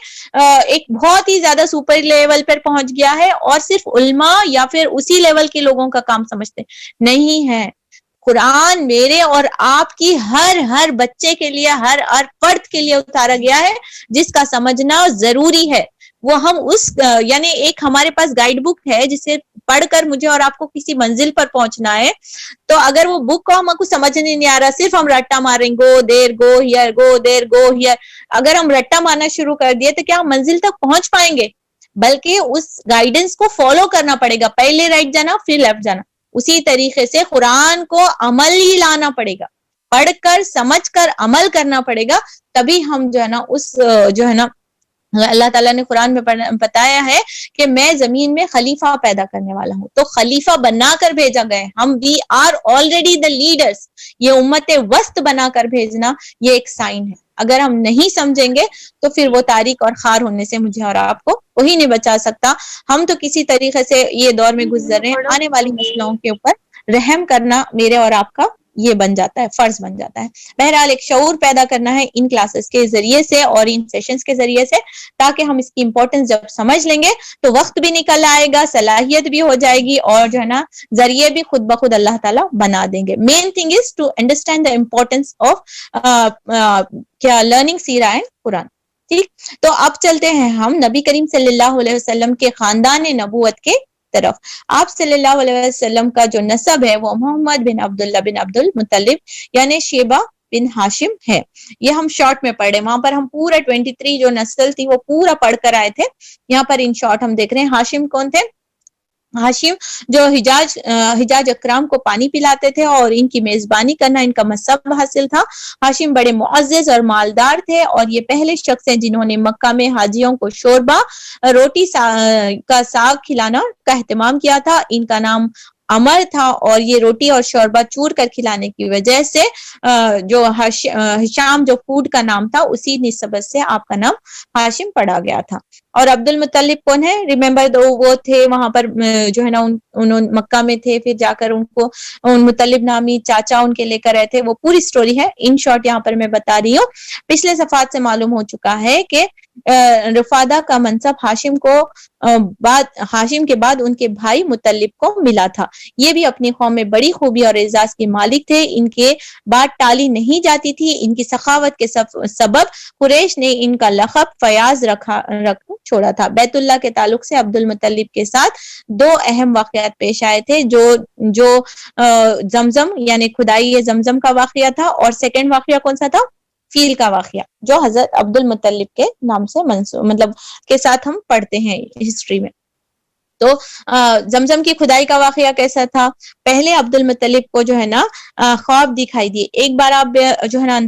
ایک بہت ہی زیادہ سپر لیول پر پہنچ گیا ہے، اور صرف علماء یا پھر اسی لیول کے لوگوں کا کام سمجھتے نہیں ہے۔ قرآن میرے اور آپ کی ہر بچے کے لیے، ہر فرد کے لیے اتارا گیا ہے، جس کا سمجھنا ضروری ہے۔ وہ ہم یعنی ایک ہمارے پاس گائیڈ بک ہے جسے پڑھ کر مجھے اور آپ کو کسی منزل پر پہنچنا ہے، تو اگر وہ بک کو ہم کو سمجھ نہیں آ رہا، صرف ہم رٹا ماریں گو دیر گو ہیئر، اگر ہم رٹا مارنا شروع کر دیے تو کیا ہم منزل تک پہنچ پائیں گے؟ بلکہ اس گائیڈنس کو فالو کرنا پڑے گا، پہلے رائٹ جانا پھر لیفٹ جانا۔ اسی طریقے سے قرآن کو عمل ہی لانا پڑے گا، پڑھ کر سمجھ کر عمل کرنا پڑے گا، تبھی ہم جو ہے نا اس جو ہے نا اللہ تعالیٰ نے قرآن میں بتایا ہے کہ میں زمین میں خلیفہ پیدا کرنے والا ہوں، تو خلیفہ بنا کر بھیجا گئے ہم، we are already the leaders. یہ امت وسط بنا کر بھیجنا یہ ایک سائن ہے. اگر ہم نہیں سمجھیں گے تو پھر وہ تاریک اور خار ہونے سے مجھے اور آپ کو وہی نہیں بچا سکتا. ہم تو کسی طریقے سے یہ دور میں گزر رہے ہیں، آنے والی نسلوں کے اوپر رحم کرنا میرے اور آپ کا یہ بن جاتا ہے، فرض بن جاتا ہے. بہرحال ایک شعور پیدا کرنا ہے ان کلاسز کے ذریعے سے اور ان سیشنز کے ذریعے سے، تاکہ ہم اس کی امپورٹنس جب سمجھ لیں گے تو وقت بھی نکل آئے گا، صلاحیت بھی ہو جائے گی، اور جو ہے نا ذریعے بھی خود بخود اللہ تعالیٰ بنا دیں گے. Main thing is to understand the importance of کیا لرننگ سیرہ اینڈ قرآن. ٹھیک، تو اب چلتے ہیں ہم نبی کریم صلی اللہ علیہ وسلم کے خاندان نبوت کے طرف. آپ صلی اللہ علیہ وسلم کا جو نسب ہے وہ محمد بن عبداللہ بن عبد المطلب یعنی شیبہ بن ہاشم ہے. یہ ہم شارٹ میں پڑھے، وہاں پر ہم پورا 23 جو نسل تھی وہ پورا پڑھ کر آئے تھے. یہاں پر ان شارٹ ہم دیکھ رہے ہیں. ہاشم کون تھے؟ ہاشم جو حجاج اکرام کو پانی پلاتے تھے اور ان کی میزبانی کرنا ان کا مصب حاصل تھا. ہاشم بڑے معزز اور مالدار تھے، اور یہ پہلے شخص ہیں جنہوں نے مکہ میں حاجیوں کو شوربہ روٹی کا ساگ کھلانا کا اہتمام کیا تھا. ان کا نام عمر تھا، اور یہ روٹی اور شوربہ چور کر کھلانے کی وجہ سے جو ہشام جو فوڈ کا نام تھا اسی نسبت سے آپ کا نام ہاشم پڑا گیا تھا. اور عبد المطلب کون ہے؟ ریمبر دو وہ تھے وہاں پر جو ہے نا انہوں مکہ میں تھے، پھر جا کر ان کو مطلب نامی چاچا ان کے لے کر آئے تھے. وہ پوری سٹوری ہے، ان شارٹ یہاں پر میں بتا رہی ہوں. پچھلے صفحات سے معلوم ہو چکا ہے کہ رفادہ کا منصب ہاشم کے بعد ان کے بھائی مطلب کو ملا تھا. یہ بھی اپنی قوم میں بڑی خوبی اور اعزاز کے مالک تھے. ان کے بات ٹالی نہیں جاتی تھی. ان کی سخاوت کے سبب قریش نے ان کا لقب فیاض رکھ چھوڑا تھا. بیت اللہ کے تعلق سے عبد المطلب کے ساتھ 2 اہم واقعات پیش آئے تھے، جو زمزم یعنی کھدائی زمزم کا واقعہ تھا، اور سیکنڈ واقعہ کون سا تھا؟ فیل کا واقعہ، جو حضرت عبد المطلب کے نام سے مطلب کے ساتھ ہم پڑھتے ہیں ہسٹری میں. تو زمزم کی کھدائی کا واقعہ کیسا تھا؟ پہلے عبد المطلب کو جو ہے نا خواب دکھائی دیے. ایک بار آپ جو ہے نا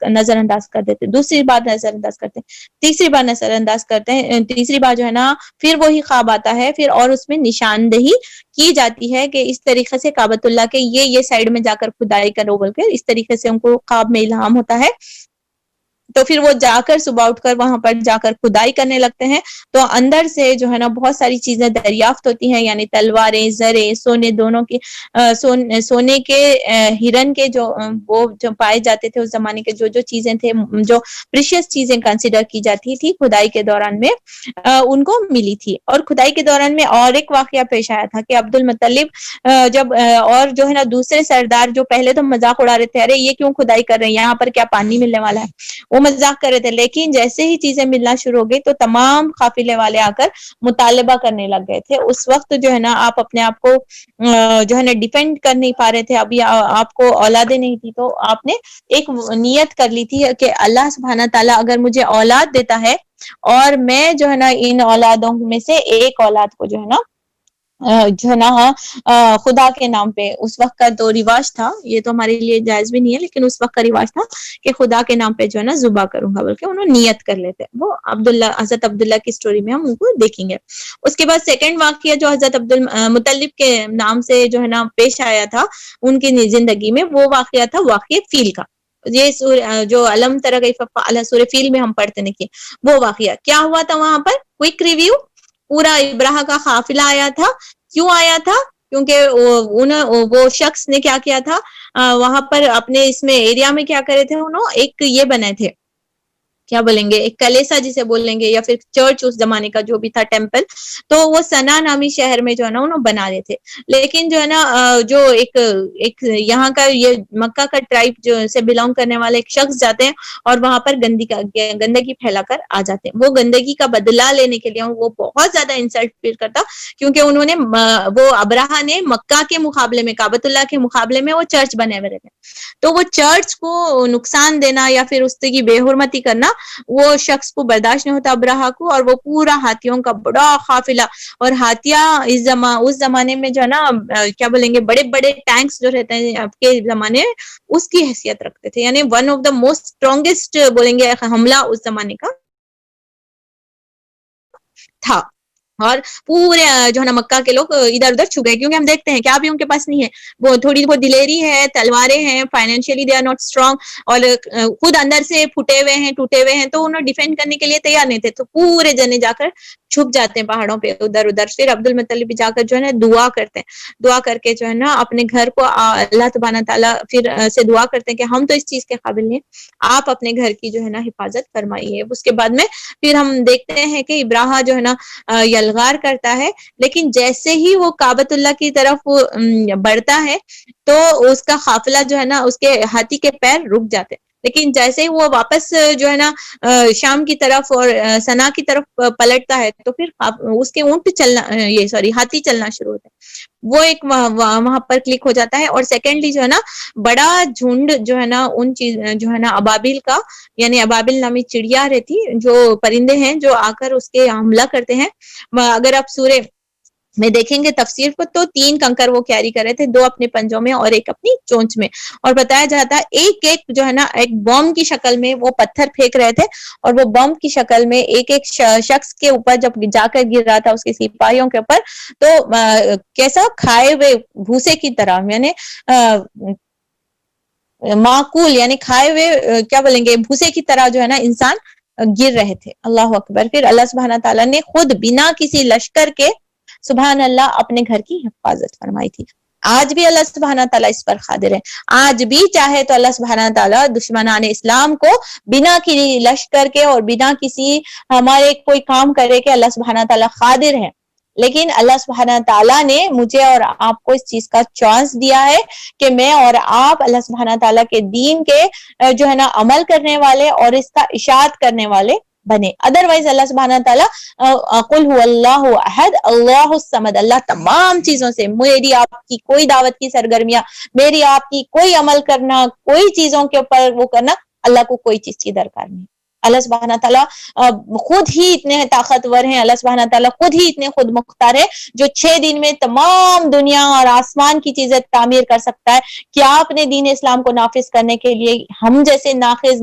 نظر انداز کر دیتے، دوسری بار نظر انداز کرتے، تیسری بار نظر انداز کرتے ہیں، تیسری بار جو ہے نا پھر وہی خواب آتا ہے، پھر اور اس میں نشاندہی کی جاتی ہے کہ اس طریقے سے کعبۃ اللہ کے یہ سائڈ میں جا کر کھدائی کرو بول کے، اس طریقے سے ان کو خواب میں الہام ہوتا ہے. تو پھر وہ جا کر صبح اٹھ کر وہاں پر جا کر کھدائی کرنے لگتے ہیں. تو اندر سے جو ہے نا بہت ساری چیزیں دریافت ہوتی ہیں، یعنی تلواریں، زریں، سونے دونوں کی سونے کے ہرن کے وہ جو پائے جاتے تھے اس زمانے کے جو چیزیں تھے، جو پریشیس چیزیں کنسیڈر کی جاتی تھی کھدائی کے دوران میں ان کو ملی تھی. اور کھدائی کے دوران میں اور ایک واقعہ پیش آیا تھا کہ عبد المطلب جب اور جو ہے نا دوسرے سردار جو پہلے تو مذاق اڑا رہے تھے، ارے یہ کیوں کھدائی کر رہے ہیں، یہاں پر کیا پانی ملنے والا ہے، وہ مذاق کر رہے تھے. لیکن جیسے ہی چیزیں ملنا شروع ہو گئی تو تمام قافلے والے آ کر مطالبہ کرنے لگ گئے تھے. اس وقت جو ہے نا آپ اپنے آپ کو جو ہے نا ڈیفینڈ کر نہیں پا رہے تھے، ابھی آپ کو اولادیں نہیں تھی، تو آپ نے ایک نیت کر لی تھی کہ اللہ سبحانہ تعالیٰ اگر مجھے اولاد دیتا ہے اور میں جو ہے نا ان اولادوں میں سے ایک اولاد کو جو ہے نا خدا کے نام پہ، اس وقت کا تو رواج تھا، یہ تو ہمارے لیے جائز بھی نہیں ہے، لیکن اس وقت کا رواج تھا کہ خدا کے نام پہ جو ہے نا ذبح کروں گا بلکہ انہوں نیت کر لیتے. وہ حضرت عبداللہ کی سٹوری میں ہم ان کو دیکھیں گے. اس کے بعد سیکنڈ واقعہ جو حضرت عبد المطلب کے نام سے جو ہے نا پیش آیا تھا ان کی زندگی میں، وہ واقعہ تھا واقعہ فیل کا. یہ جو علم تر کیف فعل سورہ فیل میں ہم پڑھتے ہیں، وہ واقعہ کیا ہوا تھا وہاں پر. Quick review. پورا ابراہ کا قافلہ آیا تھا. کیوں آیا تھا؟ کیونکہ وہ شخص نے کیا کیا تھا وہاں پر اپنے اس میں ایریا میں کیا کرے تھے، انہوں ایک یہ بنائے تھے، کیا بولیں گے، ایک کلیسا جسے بولیں گے یا پھر چرچ اس زمانے کا جو بھی تھا ٹیمپل. تو وہ سنا نامی شہر میں جو ہے نا انہوں بنا رہے تھے. لیکن جو ہے نا جو ایک یہاں کا یہ مکہ کا ٹرائب جو سے بلونگ کرنے والے ایک شخص جاتے ہیں اور وہاں پر گندگی پھیلا کر آ جاتے ہیں. وہ گندگی کا بدلہ لینے کے لیے وہ بہت زیادہ انسلٹ فیل کرتا، کیونکہ انہوں نے وہ ابراہ نے مکہ کے مقابلے میں، کعبۃ اللہ کے مقابلے میں وہ چرچ بنے ہوئے تھے. تو وہ چرچ کو نقصان دینا یا پھر اس کی بے حرمتی کرنا وہ شخص کو برداشت نہیں ہوتا ابراہ کو، اور وہ پورا ہاتھیوں کا بڑا قافلہ، اور ہاتھیاں اس زمانے میں جو ہے نا کیا بولیں گے، بڑے بڑے ٹینکس جو رہتے ہیں اب کے زمانے اس کی حیثیت رکھتے تھے، یعنی one of the most strongest بولیں گے حملہ اس زمانے کا تھا، اور پورے جو ہے نا مکہ کے لوگ ادھر ادھر چھپ گئے، کیونکہ ہم دیکھتے ہیں کیا بھی ان کے پاس نہیں ہے، وہ تھوڑی بہت دلیری ہے، تلواریں ہیں، financially they are not strong, اور خود اندر سے پھٹے ہوئے ہیں، ٹوٹے ہوئے ہیں، تو انہوں ڈیفینڈ کرنے کے لیے تیار نہیں تھے، تو پورے جنے جا کر چھپ جاتے ہیں پہاڑوں پہ ادھر ادھر. پھر عبد المطلب بھی جا کر جو ہے نا دعا کرتے ہیں، دعا کر کے جو ہے نا اپنے گھر کو اللہ سبحانہ تعالیٰ پھر سے دعا کرتے ہیں کہ ہم تو اس چیز کے قابل نہیں، آپ اپنے گھر کی جو ہے نا حفاظت فرمائیے. اس کے بعد میں پھر ہم دیکھتے ہیں کہ ابراہا جو ہے نا یلغار کرتا ہے، لیکن جیسے ہی وہ کعبۃ اللہ کی طرف بڑھتا ہے تو اس کا قافلہ جو ہے نا اس کے ہاتھی کے پیر رک جاتے، لیکن جیسے ہی وہ واپس جو ہے نا شام کی طرف اور سنا کی طرف پلٹتا ہے تو پھر اس کے اونٹ چلنا ہاتھی چلنا شروع ہوتا ہے. وہ ایک وہاں پر کلک ہو جاتا ہے. اور سیکنڈلی جو ہے نا بڑا جھنڈ جو ہے نا ان چیز جو ہے نا ابابیل کا، یعنی ابابیل نامی چڑیا رہتی جو پرندے ہیں جو آ کر اس کے حملہ کرتے ہیں. اگر آپ سورہ میں دیکھیں گے تفسیر کو تو 3 کنکر وہ کیری کر رہے تھے، 2 اپنے پنجوں میں اور ایک اپنی چونچ میں، اور بتایا جاتا ہے ایک ایک جو ہے نا ایک بم کی شکل میں وہ پتھر پھینک رہے تھے، اور وہ بم کی شکل میں ایک ایک شخص کے اوپر جب جا کر گر رہا تھا اس کے سپاہیوں کے اوپر، تو کیسا کھائے ہوئے بھوسے کی طرح، یعنی معقول یعنی کھائے ہوئے کیا بولیں گے بھوسے کی طرح جو ہے نا انسان گر رہے تھے. اللہ اکبر. پھر اللہ سبحانہ تعالیٰ نے خود بنا کسی لشکر کے سبحان اللہ اپنے گھر کی حفاظت فرمائی تھی. آج بھی اللہ سبحانہ تعالیٰ اس پر قادر ہے. آج بھی چاہے تو اللہ سبحانہ تعالیٰ دشمنان اسلام کو بنا کسی لشکر کے اور بنا کسی ہمارے کوئی کام کرے کہ اللہ سبحانہ تعالیٰ قادر ہے. لیکن اللہ سبحانہ تعالیٰ نے مجھے اور آپ کو اس چیز کا چانس دیا ہے کہ میں اور آپ اللہ سبحانہ تعالیٰ کے دین کے جو ہے نا عمل کرنے والے اور اس کا اشاعت کرنے والے بنے. ادروائز اللہ سبحانہ تعالیٰ قل هو اللہ احد اللہ الصمد، اللہ تمام چیزوں سے، میری آپ کی کوئی دعوت کی سرگرمیاں، میری آپ کی کوئی عمل کرنا، کوئی چیزوں کے اوپر وہ کرنا، اللہ کو کوئی چیز کی درکار نہیں. اللہ سبحانہ تعالیٰ خود ہی اتنے طاقتور ہیں، اللہ سبحانہ تعالیٰ خود ہی اتنے خود مختار ہے جو 6 دن میں تمام دنیا اور آسمان کی چیزیں تعمیر کر سکتا ہے. کیا اپنے دین اسلام کو نافذ کرنے کے لیے ہم جیسے ناقص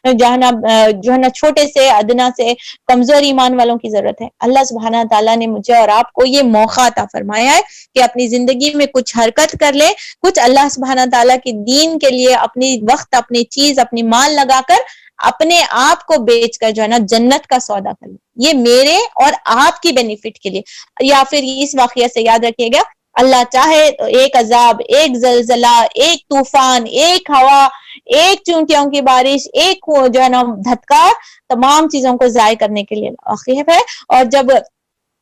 جو ہے نا چھوٹے سے ادنا سے کمزور ایمان والوں کی ضرورت ہے؟ اللہ سبحانہ تعالیٰ نے مجھے اور آپ کو یہ موقع عطا فرمایا ہے کہ اپنی زندگی میں کچھ حرکت کر لے، کچھ اللہ سبحانہ تعالیٰ کی دین کے لیے اپنی وقت، اپنی چیز، اپنی مال لگا کر اپنے آپ کو بیچ کر جو ہے نا جنت کا سودا کر لیں. یہ میرے اور آپ کی بینیفٹ کے لیے. یا پھر اس واقعہ سے یاد رکھیے گا، اللہ چاہے تو ایک عذاب، ایک زلزلہ، ایک طوفان، ایک ہوا، ایک چونٹیوں کی بارش، ایک جو ہے نا دھتکار تمام چیزوں کو ضائع کرنے کے لیے واقف ہے. اور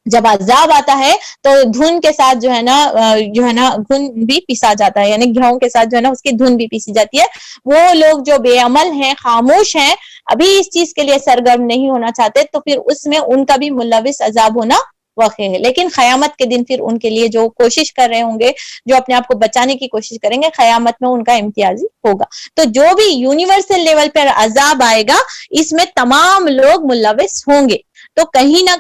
جب عذاب آتا ہے تو دھن کے ساتھ جو ہے نا دھن بھی پیسا جاتا ہے، یعنی گیہوں کے ساتھ جو ہے نا اس کی دھن بھی پیسی جاتی ہے. وہ لوگ جو بے عمل ہیں، خاموش ہیں، ابھی اس چیز کے لیے سرگرم نہیں ہونا چاہتے، تو پھر اس میں ان کا بھی ملوث عذاب ہونا واقع ہے. لیکن قیامت کے دن پھر ان کے لیے جو کوشش کر رہے ہوں گے، جو اپنے آپ کو بچانے کی کوشش کریں گے، قیامت میں ان کا امتیازی ہوگا. تو جو بھی یونیورسل لیول پر عذاب آئے گا اس میں تمام لوگ ملوث ہوں گے. تو کہیں نہ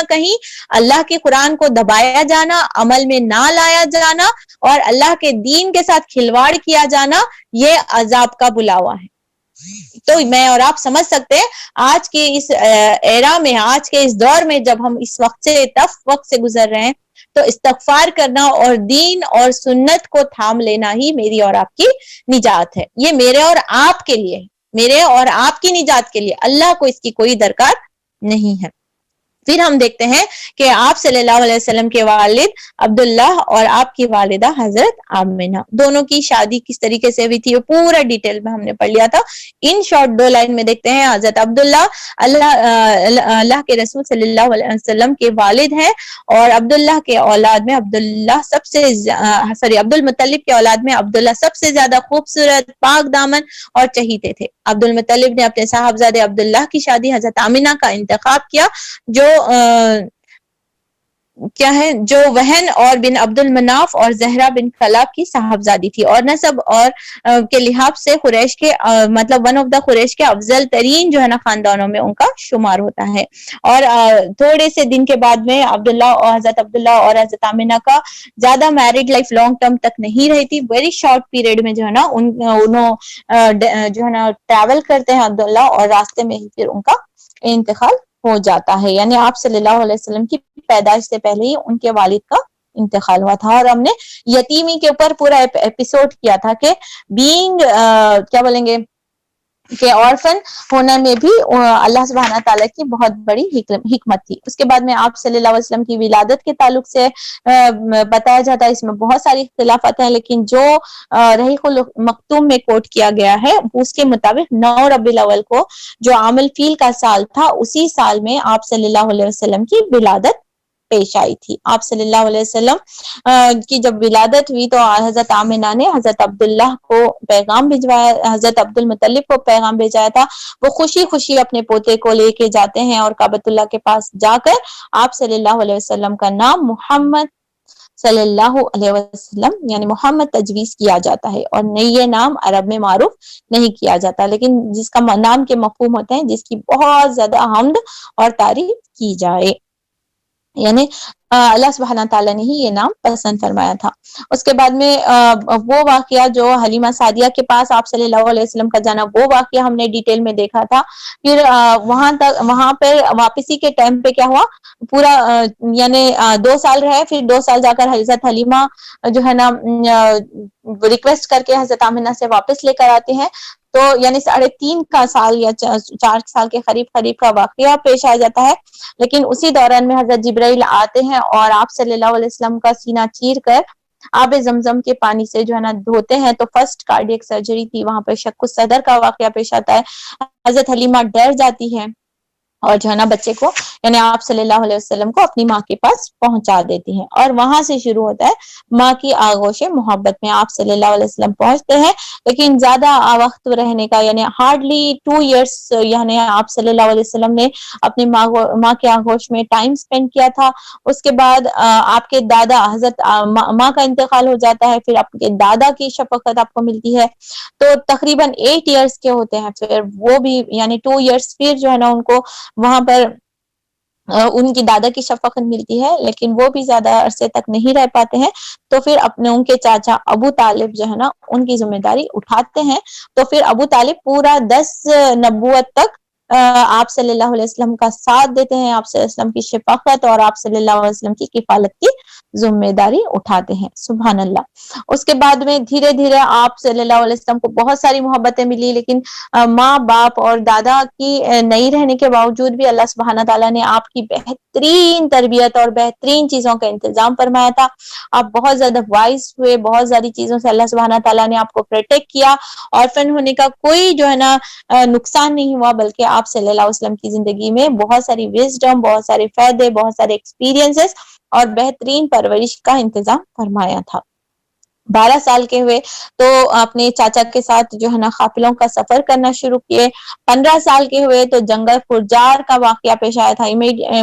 کہیں اللہ کے قرآن کو دبایا جانا، عمل میں نہ لایا جانا اور اللہ کے دین کے ساتھ کھلواڑ کیا جانا، یہ عذاب کا بلاوا ہے. تو میں اور آپ سمجھ سکتے ہیں آج کے اس ایرا میں، آج کے اس دور میں جب ہم اس وقت سے ٹف وقت سے گزر رہے ہیں، تو استغفار کرنا اور دین اور سنت کو تھام لینا ہی میری اور آپ کی نجات ہے. یہ میرے اور آپ کے لیے، میرے اور آپ کی نجات کے لیے، اللہ کو اس کی کوئی درکار نہیں ہے. پھر ہم دیکھتے ہیں کہ آپ صلی اللہ علیہ وسلم کے والد عبداللہ اور آپ کی والدہ حضرت آمنہ دونوں کی شادی کس طریقے سے ہوئی تھی، وہ پورا ڈیٹیل میں ہم نے پڑھ لیا تھا. ان شارٹ 2 لائن میں دیکھتے ہیں. حضرت عبداللہ اللہ کے رسول صلی اللہ علیہ وسلم کے والد ہیں، اور عبداللہ کے اولاد میں عبد المطلب کے اولاد میں عبداللہ سب سے زیادہ خوبصورت، پاک دامن اور چہیتے تھے. عبد المطلب نے اپنے صاحبزادے عبداللہ کی شادی حضرت آمنہ کا انتخاب کیا، جو وہن اور بن عبد المناف اور زہرا بن کلاب کی صاحبزادی تھی، اور نسب اور کے لحاظ سے قریش کے مطلب ون آف دا قریش کے افضل ترین جو ہے نا خاندانوں میں ان کا شمار ہوتا ہے. اور تھوڑے سے دن کے بعد میں حضرت عبداللہ اور حضرت آمنہ کا زیادہ میرڈ لائف لانگ ٹرم تک نہیں رہی تھی. ویری شارٹ پیریڈ میں جو ہے نا انہوں جو ہے نا ٹریول کرتے ہیں عبداللہ، اور راستے میں ہی پھر ان کا انتقال ہو جاتا ہے، یعنی آپ صلی اللہ علیہ وسلم کی پیدائش سے پہلے ہی ان کے والد کا انتقال ہوا تھا. اور ہم نے یتیمی کے اوپر پورا ایپیسوڈ کیا تھا کہ بینگ کیا بولیں گے کہ orphan ہونے میں بھی اللہ سبحانہ تعالیٰ کی بہت بڑی حکمت تھی. اس کے بعد میں آپ صلی اللہ علیہ وسلم کی ولادت کے تعلق سے بتایا جاتا ہے، اس میں بہت ساری اختلافات ہیں، لیکن جو رحیق المختوم میں کوٹ کیا گیا ہے اس کے مطابق 9 ربیع الاول کو جو عام الفیل کا سال تھا اسی سال میں آپ صلی اللہ علیہ وسلم کی ولادت پیش آئی تھی. آپ صلی اللہ علیہ وسلم کی جب ولادت ہوئی تو حضرت آمنہ نے حضرت عبداللہ کو پیغام بھجوایا، حضرت عبد المطلب کو پیغام بھیجایا تھا. وہ خوشی خوشی اپنے پوتے کو لے کے جاتے ہیں اور کعبۃ اللہ کے پاس جا کر آپ صلی اللہ علیہ وسلم کا نام محمد صلی اللہ علیہ وسلم یعنی محمد تجویز کیا جاتا ہے، اور یہ نام عرب میں معروف نہیں کیا جاتا، لیکن جس کا نام کے مفہوم ہوتے ہیں جس کی بہت زیادہ حمد اور تعریف کی جائے، یعنی اللہ سبحانہ تعالیٰ نے ہی یہ نام پسند فرمایا تھا. اس کے بعد میں وہ واقعہ جو حلیمہ سعدیہ کے پاس آپ صلی اللہ علیہ وسلم کا جانا، وہ واقعہ ہم نے ڈیٹیل میں دیکھا تھا. پھر وہاں پہ واپسی کے ٹائم پہ کیا ہوا، پورا یعنی 2 سال رہے، پھر 2 سال جا کر حضرت حلیمہ جو ہے نا ریکویسٹ کر کے حضرت آمنہ سے واپس لے کر آتے ہیں. تو یعنی 3.5 کا سال یا 4 سال کے قریب کا واقعہ پیش آ جاتا ہے. لیکن اسی دوران میں حضرت جبرائیل آتے ہیں اور آپ صلی اللہ علیہ وسلم کا سینہ چیر کر آب زمزم کے پانی سے جو ہے نا دھوتے ہیں. تو فرسٹ کارڈیک سرجری تھی، وہاں پہ شق الصدر کا واقعہ پیش آتا ہے. حضرت حلیمہ ڈر جاتی ہے اور جو ہے نا بچے کو یعنی آپ صلی اللہ علیہ وسلم کو اپنی ماں کے پاس پہنچا دیتی ہیں، اور وہاں سے شروع ہوتا ہے ماں کی آغوش محبت میں. آپ صلی اللہ علیہ وسلم پہنچتے ہیں، لیکن زیادہ وقت رہنے کا یعنی ہارڈلی 2 ایئرس یعنی آپ صلی اللہ علیہ وسلم نے اپنی ماں کے آغوش میں ٹائم اسپینڈ کیا تھا. اس کے بعد آپ کے دادا حضرت ماں کا انتقال ہو جاتا ہے، پھر آپ کے دادا کی شفقت آپ کو ملتی ہے. تو تقریباً 8 ایئرس کے ہوتے ہیں، پھر وہ بھی یعنی 2 ایئرس پھر جو ہے نا ان کو وہاں پر ان کی دادا کی شفقت ملتی ہے، لیکن وہ بھی زیادہ عرصے تک نہیں رہ پاتے ہیں. تو پھر اپنے ان کے چاچا ابو طالب جو ہے نا ان کی ذمہ داری اٹھاتے ہیں. تو پھر ابو طالب پورا 10 نبوت تک آپ صلی اللہ علیہ وسلم کا ساتھ دیتے ہیں، آپ صلی اللہ علیہ وسلم کی شفقت اور آپ صلی اللہ علیہ وسلم کی کفالت کی ذمہ داری اٹھاتے ہیں. سبحان اللہ. اس کے بعد میں دھیرے دھیرے آپ صلی اللہ علیہ وسلم کو بہت ساری محبتیں ملی، لیکن ماں باپ اور دادا کی نہیں رہنے کے باوجود بھی اللہ سبحانہ تعالیٰ نے آپ کی بہترین تربیت اور بہترین چیزوں کا انتظام فرمایا تھا. آپ بہت زیادہ وائز ہوئے، بہت ساری چیزوں سے اللہ سبحانہ تعالیٰ نے آپ کو پروٹیکٹ کیا. آرفن ہونے کا کوئی جو ہے نا نقصان نہیں ہوا، بلکہ آپ صلی اللہ علیہ وسلم کی زندگی میں بہت ساری وزڈم، بہت سارے فائدے، بہت سارے ایکسپیرینسز اور بہترین پرورش کا انتظام فرمایا تھا. 12 سال کے ہوئے تو اپنے چاچا کے ساتھ جو ہے نا قافلوں کا سفر کرنا شروع کیے. 15 سال کے ہوئے تو جنگل فرجار کا واقعہ پیش آیا تھا.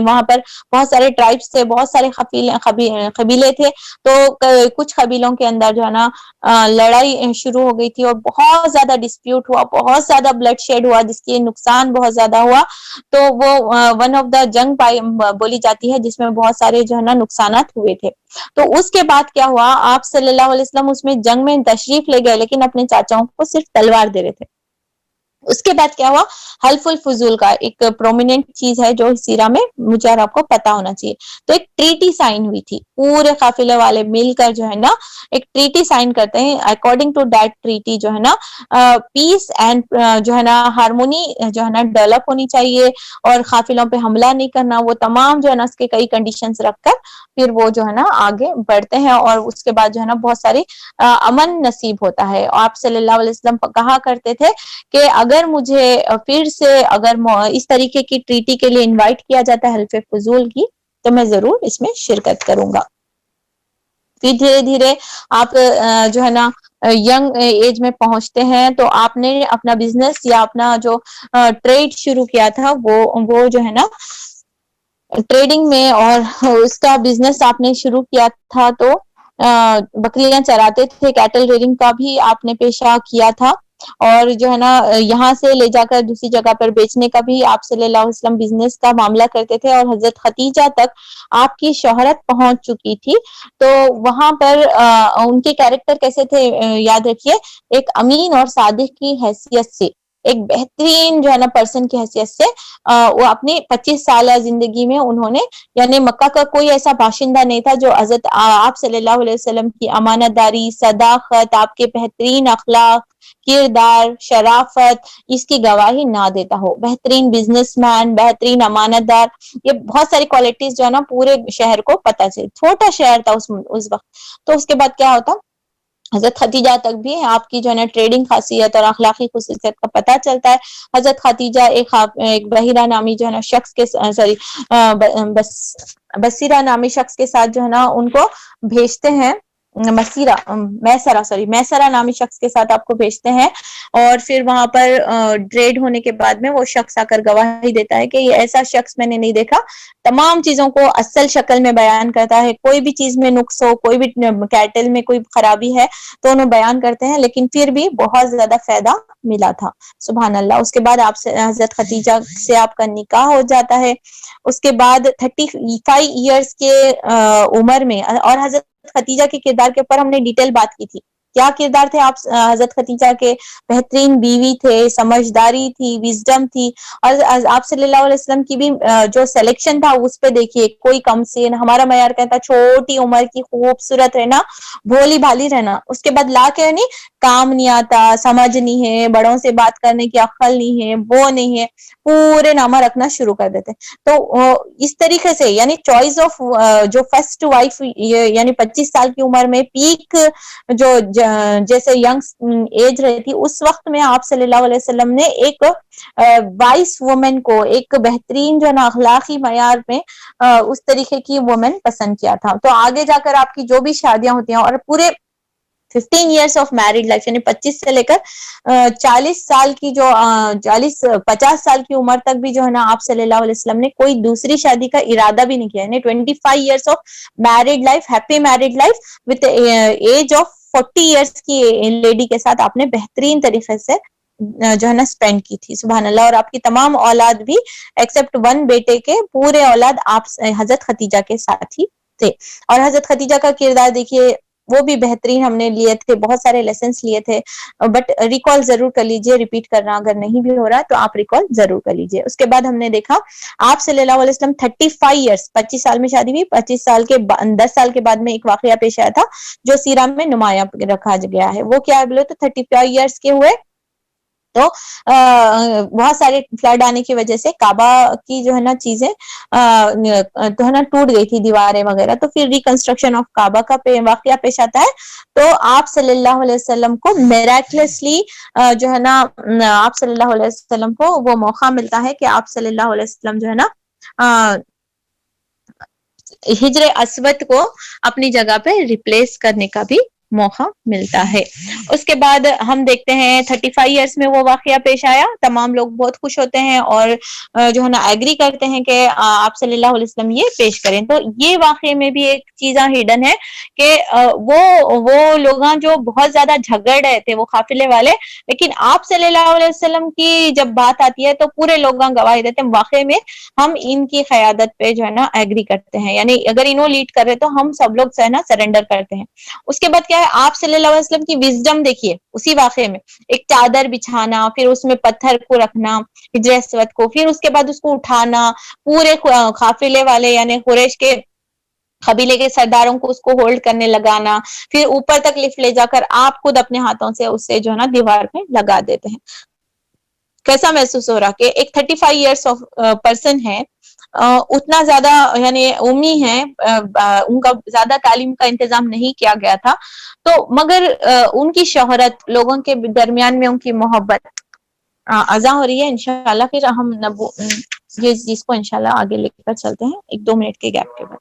وہاں پر بہت سارے ٹرائبس تھے، بہت سارے قبیلے تھے. تو کچھ قبیلوں کے اندر جو ہے نا لڑائی شروع ہو گئی تھی اور بہت زیادہ ڈسپیوٹ ہوا، بہت زیادہ بلڈ شیڈ ہوا، جس کی نقصان بہت زیادہ ہوا. تو وہ ون آف دا جنگ بولی جاتی ہے جس میں بہت سارے جو ہے نا نقصانات ہوئے تھے. تو اس کے بعد کیا ہوا، آپ صلی اللہ علیہ وسلم اس میں جنگ میں تشریف لے گئے، لیکن اپنے چاچاؤں کو صرف تلوار دے رہے تھے. اس کے بعد کیا ہوا، حلف الفضول کا ایک پرومیننٹ چیز ہے جو سیرہ میں مجھے اور آپ کو پتا ہونا چاہیے. تو ایک ٹریٹی سائن ہوئی تھی، پورے قافلے والے مل کر جو ہے نا ایک ٹریٹی سائن کرتے ہیں. اکارڈنگ ٹو دیٹ ٹریٹی جو ہے نا پیس اینڈ جو ہے نا ہارمونی جو ہے نا ڈیولپ ہونی چاہیے، اور قافلوں پہ حملہ نہیں کرنا. وہ تمام جو ہے نا اس کے کئی کنڈیشنز رکھ کر پھر وہ جو ہے نا آگے بڑھتے ہیں، اور اس کے بعد جو ہے نا بہت ساری امن نصیب ہوتا ہے. آپ صلی اللہ علیہ وسلم کہا کرتے تھے کہ اگر مجھے پھر سے اگر اس طریقے کی ٹریٹی کے لیے انوائٹ کیا جاتا ہے حلف فضول کی، تو میں ضرور اس میں شرکت کروں گا. پھر دھیرے دھیرے آپ جو ہے نا ینگ ایج میں پہنچتے ہیں. تو آپ نے اپنا بزنس یا اپنا جو ٹریڈ شروع کیا تھا وہ جو ہے نا ٹریڈنگ میں، اور اس کا بزنس آپ نے شروع کیا تھا. تو بکریاں چراتے تھے، کیٹل ریئرنگ کا بھی آپ نے پیشہ کیا تھا، اور جو ہے نا یہاں سے لے جا کر دوسری جگہ پر بیچنے کا بھی آپ صلی اللہ علیہ وسلم بزنس کا معاملہ کرتے تھے. اور حضرت خدیجہ تک آپ کی شہرت پہنچ چکی تھی. تو وہاں پر ان کے کیریکٹر کیسے تھے یاد رکھیے، ایک امین اور صادق کی حیثیت سے ایک بہترین جو ہے نا پرسن کی حیثیت سے وہ اپنی 25 سالہ زندگی میں انہوں نے یعنی مکہ کا کوئی ایسا باشندہ نہیں تھا جو حضرت آپ صلی اللہ علیہ وسلم کی امانت داری، صداقت، آپ کے بہترین اخلاق، کردار، شرافت اس کی گواہی نہ دیتا ہو. بہترین بزنس مین، بہترین امانت دار، یہ بہت ساری کوالٹیز جو ہے نا پورے شہر کو پتہ چلی. چھوٹا شہر تھا اس وقت. تو اس کے بعد کیا ہوتا، حضرت خدیجہ تک بھی آپ کی جو ہے نا ٹریڈنگ خاصیت اور اخلاقی خصوصیت کا پتہ چلتا ہے. حضرت خدیجہ ایک بحیرہ نامی جو ہے نا شخص کے بصیرہ نامی شخص کے ساتھ جو ہے نا ان کو بھیجتے ہیں. میسرہ نامی شخص کے ساتھ آپ کو بھیجتے ہیں، اور پھر وہاں پر ٹریڈ ہونے کے بعد میں وہ شخص آ کر گواہی دیتا ہے کہ یہ ایسا شخص میں نے نہیں دیکھا. تمام چیزوں کو اصل شکل میں بیان کرتا ہے. کوئی بھی چیز میں نقص ہو، کوئی بھی کیٹل میں کوئی خرابی ہے تو انہوں بیان کرتے ہیں، لیکن پھر بھی بہت زیادہ فائدہ ملا تھا. سبحان اللہ. اس کے بعد آپ سے حضرت خدیجہ سے آپ کا نکاح ہو جاتا ہے. اس کے بعد 35 ایئرس کے عمر میں، اور حضرت خدیجہ کے کردار کے اوپر ہم نے ڈیٹیل بات کی تھی. کیا کردار تھے آپ حضرت خدیجہ کے؟ بہترین بیوی تھے، سمجھداری تھی، وزڈم تھی. اور آپ صلی اللہ علیہ وسلم کی بھی جو سلیکشن تھا اس پہ دیکھیے، کوئی کم سین، ہمارا معیار کہتا چھوٹی عمر کی خوبصورت رہنا، بھولی بھالی رہنا. اس کے بعد لا کے نہیں کام نہیں آتا، سمجھ نہیں ہے، بڑوں سے بات کرنے کی عقل نہیں ہے، وہ نہیں ہے، پورے نامہ رکھنا شروع کر دیتے. تو اس طریقے سے یعنی چوائس آف جو فرسٹ وائف یعنی 25 سال کی عمر میں پیک جو جیسے ینگ ایج رہی تھی، اس وقت میں آپ صلی اللہ علیہ وسلم نے ایک وائس وومن کو، ایک بہترین جو ہے نا اخلاقی معیار میں اس طریقے کی وومن پسند کیا تھا. تو آگے جا کر آپ کی جو بھی شادیاں ہوتی ہیں، اور پورے 15 ایئرس آف میرڈ لائف یعنی 25 سے لے کر 40 سال کی جو 50 سال کی عمر تک بھی جو ہے نا آپ صلی اللہ علیہ وسلم نے کوئی دوسری شادی کا ارادہ بھی نہیں کیا. یعنی 25 years of married life, happy married life with age of 40 years کی لیڈی کے ساتھ آپ نے بہترین طریقے سے جو ہے نا اسپینڈ کی تھی. سبحان اللہ. اور آپ کی تمام اولاد بھی ایکسپٹ ون بیٹے کے پورے اولاد آپ حضرت خدیجہ کے ساتھ ہی تھے. اور حضرت خدیجہ کا کردار دیکھیے، وہ بھی بہترین ہم نے لیے تھے، بہت سارے لیسنس لیے تھے، بٹ ریکال ضرور کر لیجئے. ریپیٹ کرنا اگر نہیں بھی ہو رہا تو آپ ریکال ضرور کر لیجئے. اس کے بعد ہم نے دیکھا آپ صلی اللہ علیہ وسلم 35 ایئرس، 25 سال میں شادی ہوئی، 25 سال کے 10 سال کے بعد میں ایک واقعہ پیش آیا تھا جو سیرہ میں نمایاں رکھا گیا ہے. وہ کیا بولے تو 35 ایئرس کے ہوئے تو بہت سارے فلڈ آنے کی وجہ سے کعبہ کی جو ہے نا چیزیں تو ہے نا ٹوٹ گئی تھی، دیواریں وغیرہ. تو پھر ریکنسٹرکشن آف کعبہ کا واقعہ پیش آتا ہے. تو آپ صلی اللہ علیہ وسلم کو میراکلسلی جو ہے نا آپ صلی اللہ علیہ وسلم کو وہ موقع ملتا ہے کہ آپ صلی اللہ علیہ وسلم جو ہے نا ہجر اسود کو اپنی جگہ پہ ریپلیس کرنے کا بھی موقع ملتا ہے. اس کے بعد ہم دیکھتے ہیں 35 ایئرس میں وہ واقعہ پیش آیا. تمام لوگ بہت خوش ہوتے ہیں اور جو ہے نا ایگری کرتے ہیں کہ آپ صلی اللہ علیہ وسلم یہ پیش کریں. تو یہ واقعے میں بھی ایک چیزاں ہڈن ہے کہ وہ لوگ جو بہت زیادہ جھگڑ رہے تھے، وہ قافلے والے، لیکن آپ صلی اللہ علیہ وسلم کی جب بات آتی ہے تو پورے لوگ گواہی دیتے ہیں واقعے میں ہم ان کی قیادت پہ جو ہے نا ایگری کرتے ہیں. یعنی اگر انہوں لیڈ کر رہے تو ہم سب لوگ جو ہے نا سرنڈر کرتے ہیں. اس کے بعد کیا ہے، آپ صلی اللہ علیہ وسلم کی وزڈم دیکھیے اسی واقعے میں. ایک چادر بچھانا، پھر اس میں پتھر کو رکھنا ہجر اسود کو، پھر اس کے بعد اس کو اٹھانا، پورے قافلے والے یعنی قریش کے قبیلے کے سرداروں کو اس کو ہولڈ کرنے لگانا، پھر اوپر تک لفٹ لے جا کر آپ خود اپنے ہاتھوں سے اسے جو ہے نا دیوار پہ لگا دیتے ہیں. کیسا محسوس ہو رہا کہ ایک 35 ایئرس آف پرسن ہے، اتنا زیادہ یعنی امی ہیں، ان کا زیادہ تعلیم کا انتظام نہیں کیا گیا تھا، تو مگر ان کی شہرت، لوگوں کے درمیان میں ان کی محبت اذا ہو رہی ہے. انشاءاللہ پھر ہم یہ چیز کو انشاءاللہ آگے لے کر چلتے ہیں 1-2 منٹ کے گیپ کے بعد.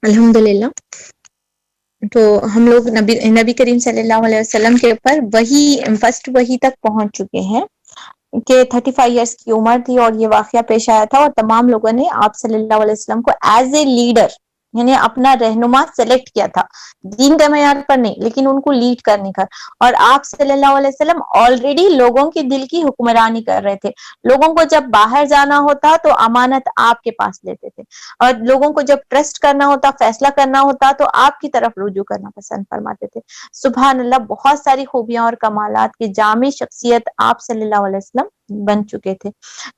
الحمدللہ. تو ہم لوگ نبی کریم صلی اللہ علیہ وسلم کے اوپر وہی فرسٹ وہی تک پہنچ چکے ہیں کہ 35 ایئرس کی عمر تھی اور یہ واقعہ پیش آیا تھا، اور تمام لوگوں نے آپ صلی اللہ علیہ وسلم کو ایز اے لیڈر یعنی اپنا رہنما سلیکٹ کیا تھا، دین کے معیار پر نہیں لیکن ان کو لیڈ کرنے کا. اور آپ صلی اللہ علیہ وسلم آلریڈی لوگوں کے دل کی حکمرانی کر رہے تھے. لوگوں کو جب باہر جانا ہوتا تو امانت آپ کے پاس لیتے تھے، اور لوگوں کو جب ٹرسٹ کرنا ہوتا، فیصلہ کرنا ہوتا تو آپ کی طرف رجوع کرنا پسند فرماتے تھے. سبحان اللہ، بہت ساری خوبیاں اور کمالات کی جامع شخصیت آپ صلی اللہ علیہ وسلم بن چکے تھے.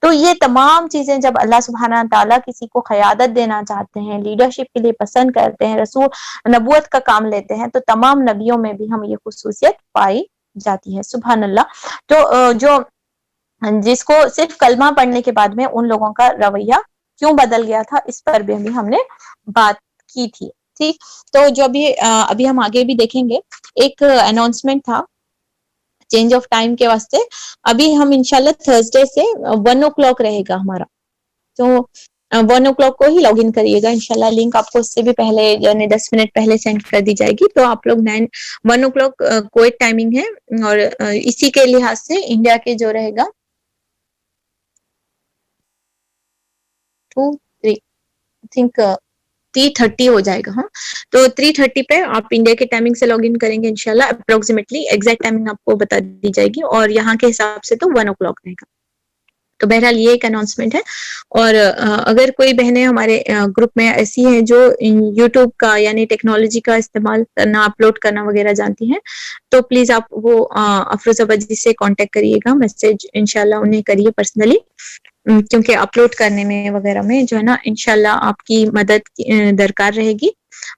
تو یہ تمام چیزیں جب اللہ سبحانہ تعالیٰ کسی کو قیادت دینا چاہتے ہیں، لیڈرشپ کے لیے پسند کرتے ہیں، رسول نبوت کا کام لیتے ہیں، تو تمام نبیوں میں بھی ہم یہ خصوصیت پائی جاتی ہے. سبحان اللہ. تو جو جس کو صرف کلمہ پڑھنے کے بعد میں ان لوگوں کا رویہ کیوں بدل گیا تھا، اس پر بھی ہم نے بات کی تھی. ٹھیک، تو جو ابھی ہم آگے بھی دیکھیں گے، ایک اناؤنسمنٹ تھا چینج آف ٹائم کے واسطے. ابھی ہم انشاءاللہ تھرسڈے سے 1 o'clock رہے گا ہمارا، تو 1 o'clock کو ہی لاگ ان کریے گا انشاءاللہ. لنک آپ کو اس سے بھی پہلے یعنی 10 منٹ پہلے سینڈ کر دی جائے گی. تو آپ لوگ 1 o'clock کوئٹ ٹائمنگ ہے، اور اسی کے لحاظ سے انڈیا کے جو رہے گا 2 3 تھنک 3:30 ہو جائے گا. ہاں، تو 3:30 پہ آپ انڈیا کے ٹائمنگ سے لاگ ان کریں گے انشاءاللہ. اپروکسیمیٹلی ایگزیکٹ ٹائمنگ آپ کو بتا دی جائے گی، اور یہاں کے حساب سے تو 1 o'clock رہے گا. تو بہرحال یہ ایک اناؤنسمنٹ ہے. اور اگر کوئی بہنیں ہمارے گروپ میں ایسی ہیں جو یوٹیوب کا یعنی ٹیکنالوجی کا استعمال کرنا، اپلوڈ کرنا وغیرہ جانتی ہیں، تو پلیز آپ وہ افروزہ بجی سے کانٹیکٹ کریے گا، میسج انشاءاللہ انہیں کریے پرسنلی، کیونکہ اپلوڈ کرنے میں وغیرہ میں جو ہے نا انشاءاللہ آپ کی مدد درکار رہے گی.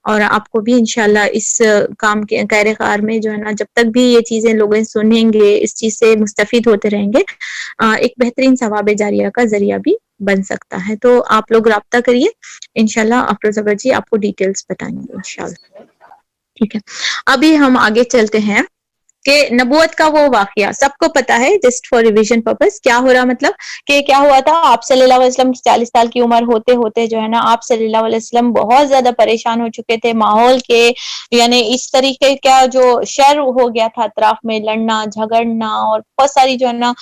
اور آپ کو بھی انشاءاللہ اس کام کے خیر خار میں جو ہے نا، جب تک بھی یہ چیزیں لوگ سنیں گے، اس چیز سے مستفید ہوتے رہیں گے، ایک بہترین ثواب جاریہ کا ذریعہ بھی بن سکتا ہے. تو آپ لوگ رابطہ کریے انشاءاللہ. افروزہ بجی آپ کو ڈیٹیلز بتائیں گے انشاءاللہ. ٹھیک ہے، ابھی ہم آگے چلتے ہیں کہ نبوت کا وہ واقعہ سب کو پتا ہے. جسٹ فار ریویژن پرپز کیا ہو رہا، مطلب کہ کیا ہوا تھا، آپ صلی اللہ علیہ وسلم کی 40 سال کی عمر ہوتے ہوتے جو ہے نا، آپ صلی اللہ علیہ وسلم بہت زیادہ پریشان ہو چکے تھے ماحول کے، یعنی اس طریقے کا جو شر ہو گیا تھا اطراف میں، لڑنا جھگڑنا اور بہت ساری جو ہے نا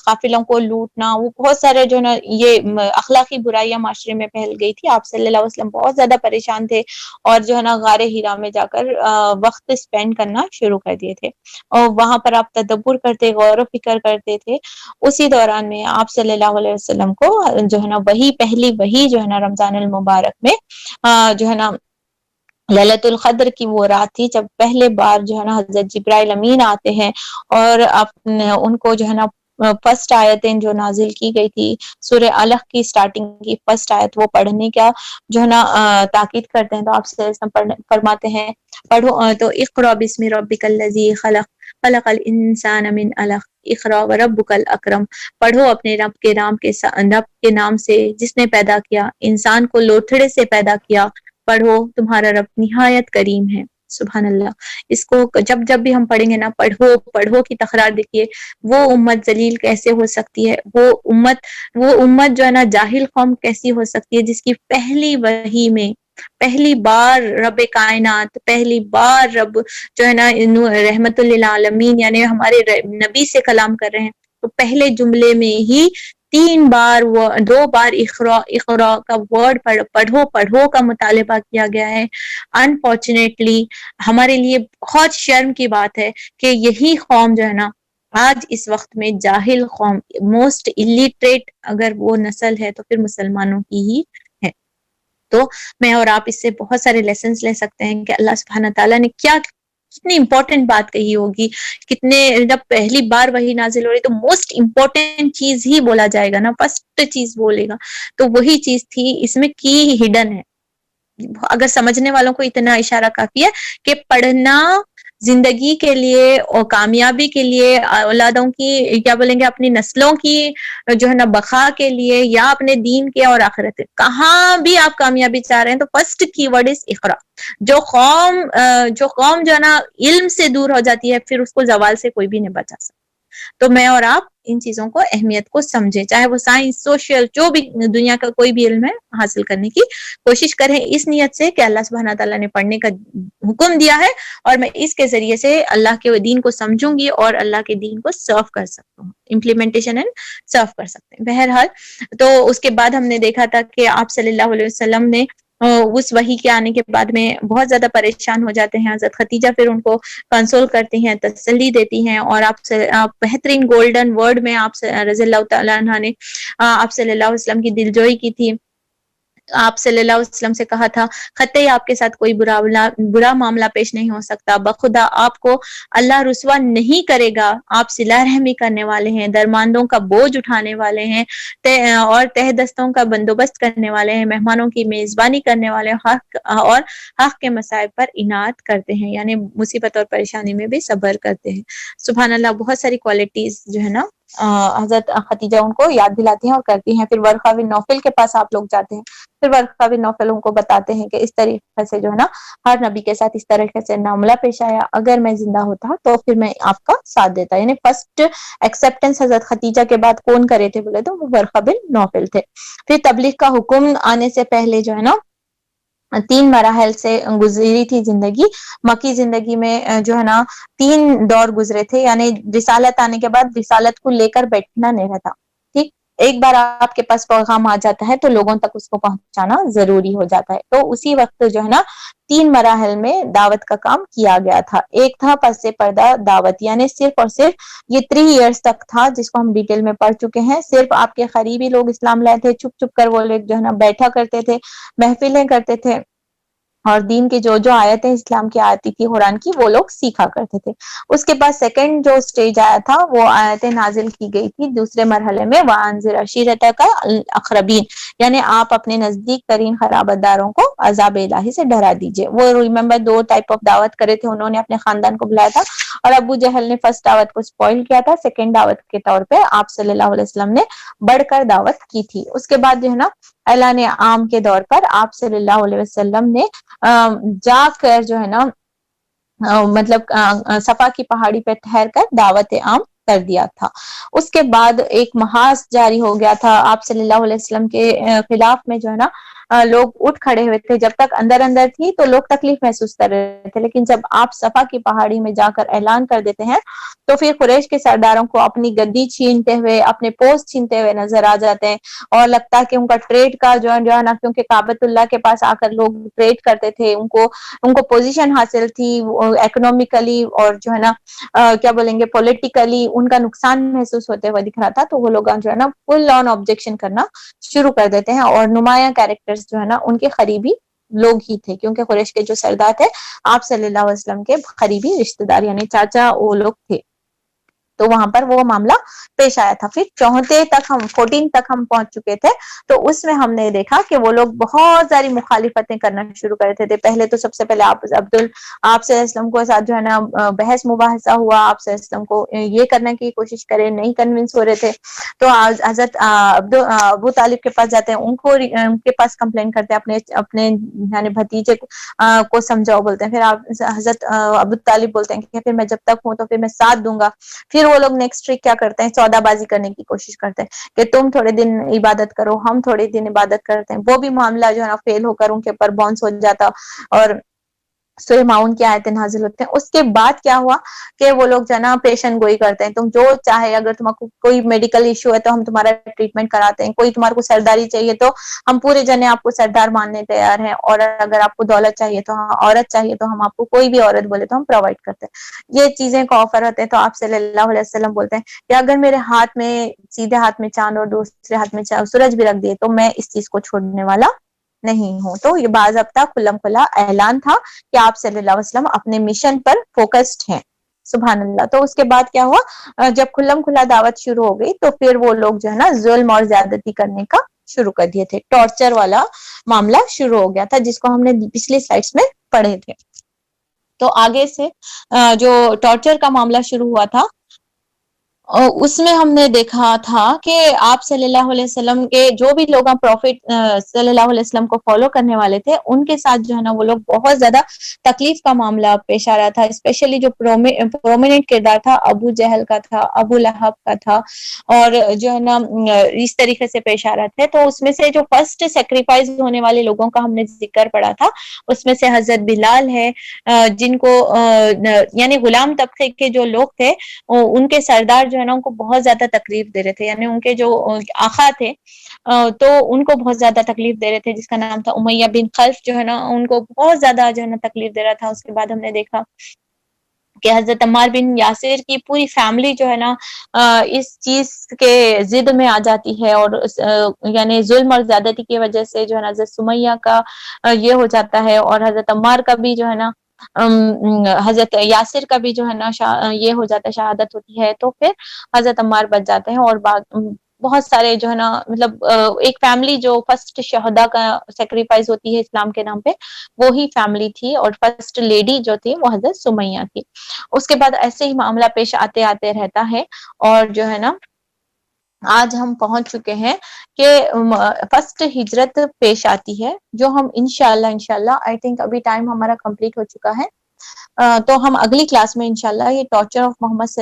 قافلوں کو لوٹنا، وہ بہت سارے جو ہے نا یہ اخلاقی برائیاں معاشرے میں پھیل گئی تھی. آپ صلی اللہ علیہ وسلم بہت زیادہ پریشان تھے، اور جو ہے نا غار ہرا میں جا کر وقت اسپینڈ کرنا شروع کر دیے تھے، اور وہاں پر آپ تدبر کرتے، غور و فکر کرتے تھے. اسی دوران میں آپ صلی اللہ علیہ وسلم کو جو ہے نا پہلی وہی جو ہے نا رمضان المبارک میں جو ہے نا لیلۃ القدر کی وہ رات تھی، جب پہلے بار جو ہے نا حضرت جبرائیل امین آتے ہیں، اور ان کو جو ہے نا فرسٹ آیتیں جو نازل کی گئی تھی سورہ الق کی اسٹارٹنگ کی فرسٹ آیت، وہ پڑھنے کا جو ہے نا تاکید کرتے ہیں. تو آپ سے فرماتے ہیں پڑھو، تو اقرأ بسم ربک الذی خلق خلق الانسان من علق اقرأ وربک الاکرم، پڑھو اپنے رب کے نام سے جس نے پیدا کیا، انسان کو لوتھڑے سے پیدا کیا، پڑھو تمہارا رب نہایت کریم ہے. سبحان اللہ. اس کو جب بھی ہم پڑھیں گے نا، پڑھو کی تکرار دیکھیے. وہ امت ذلیل کیسے ہو سکتی ہے، وہ امت جو ہے نا جاہل قوم کیسی ہو سکتی ہے، جس کی پہلی وحی میں پہلی بار رب کائنات، پہلی بار رب جو ہے نا رحمت للعالمین یعنی ہمارے نبی سے کلام کر رہے ہیں. تو پہلے جملے میں ہی 3 بار 2 بار اقرا کا ورڈ پڑھو کا مطالبہ کیا گیا ہے. انفارچونیٹلی ہمارے لیے بہت شرم کی بات ہے کہ یہی قوم جو ہے نا آج اس وقت میں جاہل قوم، موسٹ الٹریٹ اگر وہ نسل ہے تو پھر مسلمانوں کی ہی ہے. تو میں اور آپ اس سے بہت سارے لیسنز لے سکتے ہیں کہ اللہ سبحانہ تعالیٰ نے کتنی امپورٹنٹ بات کہی ہوگی. جب پہلی بار وہی نازل ہو رہی تو موسٹ امپورٹنٹ چیز ہی بولا جائے گا نا، فرسٹ چیز بولے گا، تو وہی چیز تھی. اس میں کی ہڈن ہے. اگر سمجھنے والوں کو اتنا اشارہ کافی ہے کہ پڑھنا زندگی کے لیے اور کامیابی کے لیے، اولادوں کی کیا بولیں گے، اپنی نسلوں کی جو ہے نا بقا کے لیے، یا اپنے دین کے اور آخرت کے، کہاں بھی آپ کامیابی چاہ رہے ہیں تو فرسٹ کی ورڈ از اقرا. جو قوم جو ہے نا علم سے دور ہو جاتی ہے، پھر اس کو زوال سے کوئی بھی نہیں بچا سکتا. تو میں اور آپ ان چیزوں کو اہمیت کو سمجھیں, چاہے وہ سائنس, سوشل, جو بھی دنیا کا کوئی بھی علم ہے حاصل کرنے کی کوشش کریں اس نیت سے کہ اللہ سبحانہ تعالیٰ نے پڑھنے کا حکم دیا ہے اور میں اس کے ذریعے سے اللہ کے دین کو سمجھوں گی اور اللہ کے دین کو سرو کر سکتا ہوں, امپلیمنٹیشن اینڈ سرو کر سکتے ہیں. بہرحال تو اس کے بعد ہم نے دیکھا تھا کہ آپ صلی اللہ علیہ وسلم نے اس وحی کے آنے کے بعد میں بہت زیادہ پریشان ہو جاتے ہیں. حضرت ختیجہ پھر ان کو کنسول کرتی ہیں, تسلی دیتی ہیں, اور آپ بہترین گولڈن ورڈ میں آپ رضی اللہ تعالیٰ عنہ نے آپ صلی اللہ علیہ وسلم کی دلجوئی کی تھی. آپ صلی اللہ علیہ وسلم سے کہا تھا قطعی آپ کے ساتھ کوئی برا معاملہ پیش نہیں ہو سکتا, بخدا آپ کو اللہ رسوا نہیں کرے گا, آپ صلہ رحمی کرنے والے ہیں, درماندوں کا بوجھ اٹھانے والے ہیں, اور تہ دستوں کا بندوبست کرنے والے ہیں, مہمانوں کی میزبانی کرنے والے, حق کے مصائب پر عنایت کرتے ہیں, یعنی مصیبت اور پریشانی میں بھی صبر کرتے ہیں. سبحان اللہ, بہت ساری کوالٹیز جو ہے نا حضرت ختیجہ ان کو یاد دلاتی ہیں اور کرتی ہیں. پھر ورقہ بن نوفل کے پاس آپ لوگ جاتے ہیں, پھر ورقہ بن نوفل ان کو بتاتے ہیں کہ اس طریقے سے جو ہے نا ہر نبی کے ساتھ اس طریقے سے معاملہ پیش آیا, اگر میں زندہ ہوتا تو پھر میں آپ کا ساتھ دیتا. یعنی فرسٹ ایکسیپٹنس حضرت ختیجہ کے بعد کون کرے تھے بولے تو وہ ورقہ بن نوفل تھے. پھر تبلیغ کا حکم آنے سے پہلے جو ہے نا 3 مراحل سے گزری تھی زندگی. مکی زندگی میں جو ہے نا 3 دور گزرے تھے, یعنی رسالت آنے کے بعد رسالت کو لے کر بیٹھنا نہیں رہتا. ٹھیک, ایک بار آپ کے پاس پیغام آ جاتا ہے تو لوگوں تک اس کو پہنچانا ضروری ہو جاتا ہے. تو اسی وقت جو ہے نا 3 مراحل میں دعوت کا کام کیا گیا تھا. ایک تھا پس پردہ دعوت, یعنی صرف اور صرف یہ 3 ایئرس تک تھا جس کو ہم ڈیٹیل میں پڑھ چکے ہیں. صرف آپ کے قریبی لوگ اسلام لائے تھے, چھپ چھپ کر وہ لوگ جو ہے نا بیٹھا کرتے تھے, محفلیں کرتے تھے, اور دین کی جو آیتیں اسلام کی آتی تھی قرآن کی وہ لوگ سیکھا کرتے تھے. اس کے بعد سیکنڈ جو سٹیج آیا تھا وہ آیتیں نازل کی گئی تھی دوسرے مرحلے میں, وَأَنذِرْ عَشِيرَتَكَ الْأَقْرَبِينَ, یعنی آپ اپنے نزدیک ترین قرابت داروں کو عذاب الہی سے ڈرا دیجئے. وہ ریممبر 2 ٹائپ آف دعوت کرے تھے, انہوں نے اپنے خاندان کو بلایا تھا, اور ابو جہل نے فرسٹ دعوت کو سپوائل کیا تھا. سیکنڈ دعوت کے طور پہ آپ صلی اللہ علیہ وسلم نے بڑھ کر دعوت کی تھی. اس کے بعد جو ہے نا اعلان عام کے دور پر آپ صلی اللہ علیہ وسلم نے جا کر جو ہے نا مطلب صفا کی پہاڑی پہ ٹھہر کر دعوت عام کر دیا تھا. اس کے بعد ایک محاذ جاری ہو گیا تھا آپ صلی اللہ علیہ وسلم کے خلاف میں جو ہے نا لوگ اٹھ کھڑے ہوئے تھے. جب تک اندر اندر تھی تو لوگ تکلیف محسوس کر رہے تھے, لیکن جب آپ صفا کی پہاڑی میں جا کر اعلان کر دیتے ہیں تو پھر قریش کے سرداروں کو اپنی گدی چھینتے ہوئے, اپنے پوسٹ چھینتے ہوئے نظر آ جاتے ہیں, اور لگتا ہے کہ ان کا ٹریڈ کا جو ہے نا, کیونکہ کعبۃ اللہ کے پاس آ کر لوگ ٹریڈ کرتے تھے, ان کو پوزیشن حاصل تھی اکنامکلی, اور جو ہے نا کیا بولیں گے پولیٹیکلی ان کا نقصان محسوس ہوتے ہوئے دکھ رہا تھا. تو وہ لوگ جو ہے نا فل آن آبجیکشن کرنا شروع کر دیتے ہیں, اور نمایاں کیریکٹرز جو ہے نا ان کے قریبی لوگ ہی تھے, کیونکہ قریش کے جو سردار تھے آپ صلی اللہ علیہ وسلم کے قریبی رشتہ دار یعنی چاچا وہ لوگ تھے. تو وہاں پر وہ معاملہ پیش آیا تھا. پھر 14 تک ہم پہنچ چکے تھے, تو اس میں ہم نے دیکھا کہ وہ لوگ بہت ساری مخالفتیں کرنا شروع کر دیتے تھے. پہلے تو سب سے پہلے آپ صلی اللہ علیہ وسلم کو ساتھ جو ہے نا بحث مباحثہ ہوا, آپ صلی اللہ علیہ وسلم کو یہ کرنے کی کوشش کرے, نہیں کنونس ہو رہے تھے. تو حضرت ابو طالب کے پاس جاتے ہیں, ان کے پاس کمپلین کرتے ہیں, اپنے یعنی بھتیجے کو سمجھاؤ بولتے ہیں. پھر آپ حضرت ابو طالب بولتے ہیں کہ پھر میں جب تک ہوں تو پھر میں ساتھ دوں گا. پھر وہ لوگ نیکسٹ ٹرک کیا کرتے ہیں, سودا بازی کرنے کی کوشش کرتے ہیں کہ تم تھوڑے دن عبادت کرو, ہم تھوڑے دن عبادت کرتے ہیں. وہ بھی معاملہ جو ہے نا فیل ہو کر ان کے اوپر باؤنس ہو جاتا, اور سورہ ماؤن کی آیتیں نازل ہوتے ہیں. اس کے بعد کیا ہوا کہ وہ لوگ جو ہے نا پیشن گوئی کرتے ہیں, تم جو چاہے, اگر تم کو کوئی میڈیکل ایشو ہے تو ہم تمہارا ٹریٹمنٹ کراتے ہیں, کوئی تمہارے کو سرداری چاہیے تو ہم پورے جنے آپ کو سردار ماننے تیار ہیں, اور اگر آپ کو دولت چاہیے تو عورت چاہیے تو ہم آپ کو کوئی بھی عورت بولے تو ہم پرووائڈ کرتے ہیں. یہ چیزیں کا آفر ہوتے ہیں. تو آپ صلی اللہ علیہ وسلم بولتے ہیں کہ اگر میرے ہاتھ میں سیدھے ہاتھ میں چاند اور دوسرے ہاتھ میں سورج بھی رکھ دیے تو میں اس چیز کو چھوڑنے والا نہیں ہوں. تو یہ باضابطہ کھلم کھلا اعلان تھا کہ آپ صلی اللہ علیہ وسلم اپنے مشن پر فوکسڈ ہیں. سبحان اللہ. تو اس کے بعد کیا ہوا, جب کھلم کھلا دعوت شروع ہو گئی تو پھر وہ لوگ جو ہے نا ظلم اور زیادتی کرنے کا شروع کر دیے تھے. ٹارچر والا معاملہ شروع ہو گیا تھا, جس کو ہم نے پچھلی سلائیڈز میں پڑھے تھے. تو آگے سے جو ٹارچر کا معاملہ شروع ہوا تھا اور اس میں ہم نے دیکھا تھا کہ آپ صلی اللہ علیہ وسلم کے جو بھی لوگ پروفٹ صلی اللہ علیہ وسلم کو فالو کرنے والے تھے ان کے ساتھ جو ہے نا وہ لوگ بہت زیادہ تکلیف کا معاملہ پیش آ رہا تھا، اسپیشلی جو پرومیننٹ کردار تھا ابو جہل کا تھا، ابو لہب کا تھا، اور جو ہے نا اس طریقے سے پیش آ رہا تھے. تو اس میں سے جو فرسٹ سیکریفائز ہونے والے لوگوں کا ہم نے ذکر پڑھا تھا، اس میں سے حضرت بلال ہے، جن کو یعنی غلام طبقے کے جو لوگ تھے ان کے سردار جو ہے نا ان کو بہت زیادہ تکلیف دے رہے تھے، یعنی ان کے جو آقا تھے تو ان کو بہت زیادہ تکلیف دے رہے تھے، جس کا نام تھا امیہ بن خلف، جو ہے نا ان کو بہت زیادہ جو ہے نا تکلیف دے رہا تھا. اس کے بعد ہم نے دیکھا کہ حضرت عمار بن یاسر کی پوری فیملی جو ہے نا اس چیز کے ضد میں آ جاتی ہے، اور یعنی ظلم اور زیادتی کی وجہ سے جو ہے نا حضرت سمیہ کا یہ ہو جاتا ہے، اور حضرت عمار کا بھی جو ہے نا حضرت یاسر کا بھی جو ہے نا یہ ہو جاتا ہے، شہادت ہوتی ہے. تو پھر حضرت عمار بچ جاتے ہیں، اور بہت سارے جو ہے نا مطلب ایک فیملی جو فرسٹ شہدا کا سیکریفائز ہوتی ہے اسلام کے نام پہ، وہی فیملی تھی، اور فرسٹ لیڈی جو تھی وہ حضرت سمیہ تھی. اس کے بعد ایسے ہی معاملہ پیش آتے آتے رہتا ہے، اور جو ہے نا آج ہم پہنچ چکے ہیں کہ فرسٹ ہجرت پیش آتی ہے، جو ہم انشاءاللہ آئی تھنک ابھی ٹائم ہمارا کمپلیٹ ہو چکا ہے، تو ہم اگلی کلاس میں انشاءاللہ یہ ٹارچر آف محمد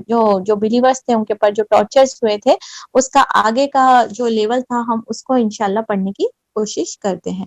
جو بلیورز تھے ان کے پر جو ٹارچرز ہوئے تھے اس کا آگے کا جو لیول تھا ہم اس کو انشاءاللہ پڑھنے کی کوشش کرتے ہیں.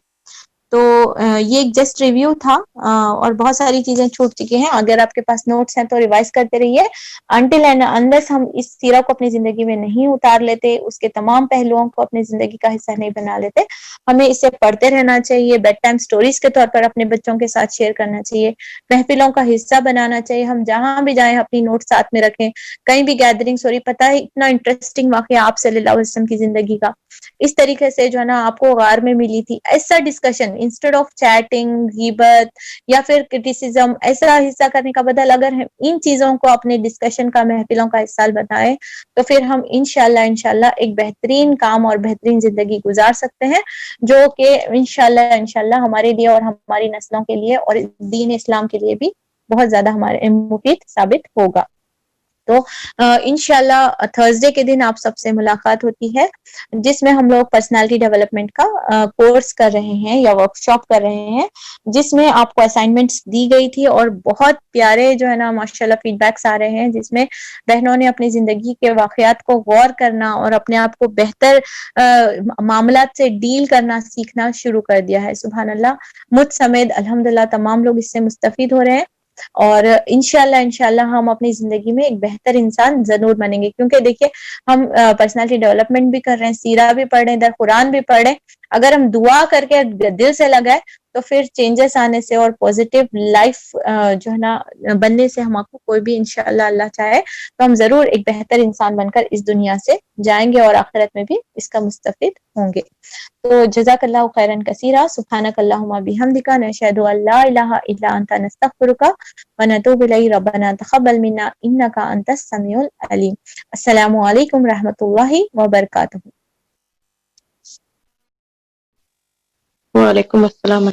تو یہ ایک جسٹ ریویو تھا، اور بہت ساری چیزیں چھوٹ چکی ہیں. اگر آپ کے پاس نوٹس ہیں تو ریوائز کرتے رہیے. انٹل اینڈ انلیس ہم اس سیرہ کو اپنی زندگی میں نہیں اتار لیتے، اس کے تمام پہلوؤں کو اپنی زندگی کا حصہ نہیں بنا لیتے، ہمیں اسے پڑھتے رہنا چاہیے، بیڈ ٹائم سٹوریز کے طور پر اپنے بچوں کے ساتھ شیئر کرنا چاہیے، محفلوں کا حصہ بنانا چاہیے. ہم جہاں بھی جائیں اپنی نوٹ ساتھ میں رکھیں، کہیں بھی گیدرنگس ہو رہی، پتہ ہے اتنا انٹرسٹنگ واقعہ آپ صلی اللہ علیہ وسلم کی زندگی کا اس طریقے سے جو ہے نا آپ کو غار میں ملی تھی، ایسا ڈسکشن انسٹیڈ آف چیٹنگ، غیبت یا پھر کرٹیسزم، ایسا حصہ کرنے کا بدل اگر ہم ان چیزوں کو اپنے ڈسکشن کا، محفلوں کا حصہ بتائیں تو پھر ہم انشاءاللہ ایک بہترین کام اور بہترین زندگی گزار سکتے ہیں، جو کہ انشاءاللہ ہمارے لیے اور ہماری نسلوں کے لیے اور دین اسلام کے لیے بھی بہت زیادہ ہمارے مفید ثابت ہوگا. تو انشاءاللہ تھرسڈے کے دن آپ سب سے ملاقات ہوتی ہے، جس میں ہم لوگ پرسنالٹی ڈیولپمنٹ کا کورس کر رہے ہیں یا ورک شاپ کر رہے ہیں، جس میں آپ کو اسائنمنٹس دی گئی تھی، اور بہت پیارے جو ہے نا ماشاءاللہ فیڈ بیکس آ رہے ہیں، جس میں بہنوں نے اپنی زندگی کے واقعات کو غور کرنا اور اپنے آپ کو بہتر معاملات سے ڈیل کرنا سیکھنا شروع کر دیا ہے. سبحان اللہ، مجھ سمیت الحمدللہ تمام لوگ اس سے مستفید ہو رہے ہیں، اور انشاءاللہ ہم اپنی زندگی میں ایک بہتر انسان ضرور بنیں گے. کیونکہ دیکھیے ہم پرسنالٹی ڈیولپمنٹ بھی کر رہے ہیں، سیرہ بھی پڑھ رہے ہیں، در قرآن بھی پڑھ رہے ہیں، اگر ہم دعا کر کے دل سے لگائے تو پھر چینجز آنے سے اور پوزیٹیو لائف جو ہے نا بننے سے ہم آپ کو کوئی بھی انشاءاللہ اللہ چاہے تو ہم ضرور ایک بہتر انسان بن کر اس دنیا سے جائیں گے، اور آخرت میں بھی اس کا مستفید ہوں گے. تو جزاک اللہ خیرا کثیرا، سبحانک اللہم بحمدک، نشہد ان لا الہ الا انت، نستغفرک ونتوب الیک، ربنا تقبل منا انک انت السمیع العلیم. السلام علیکم رحمۃ اللہ وبرکاتہ. وعلیکم السلام.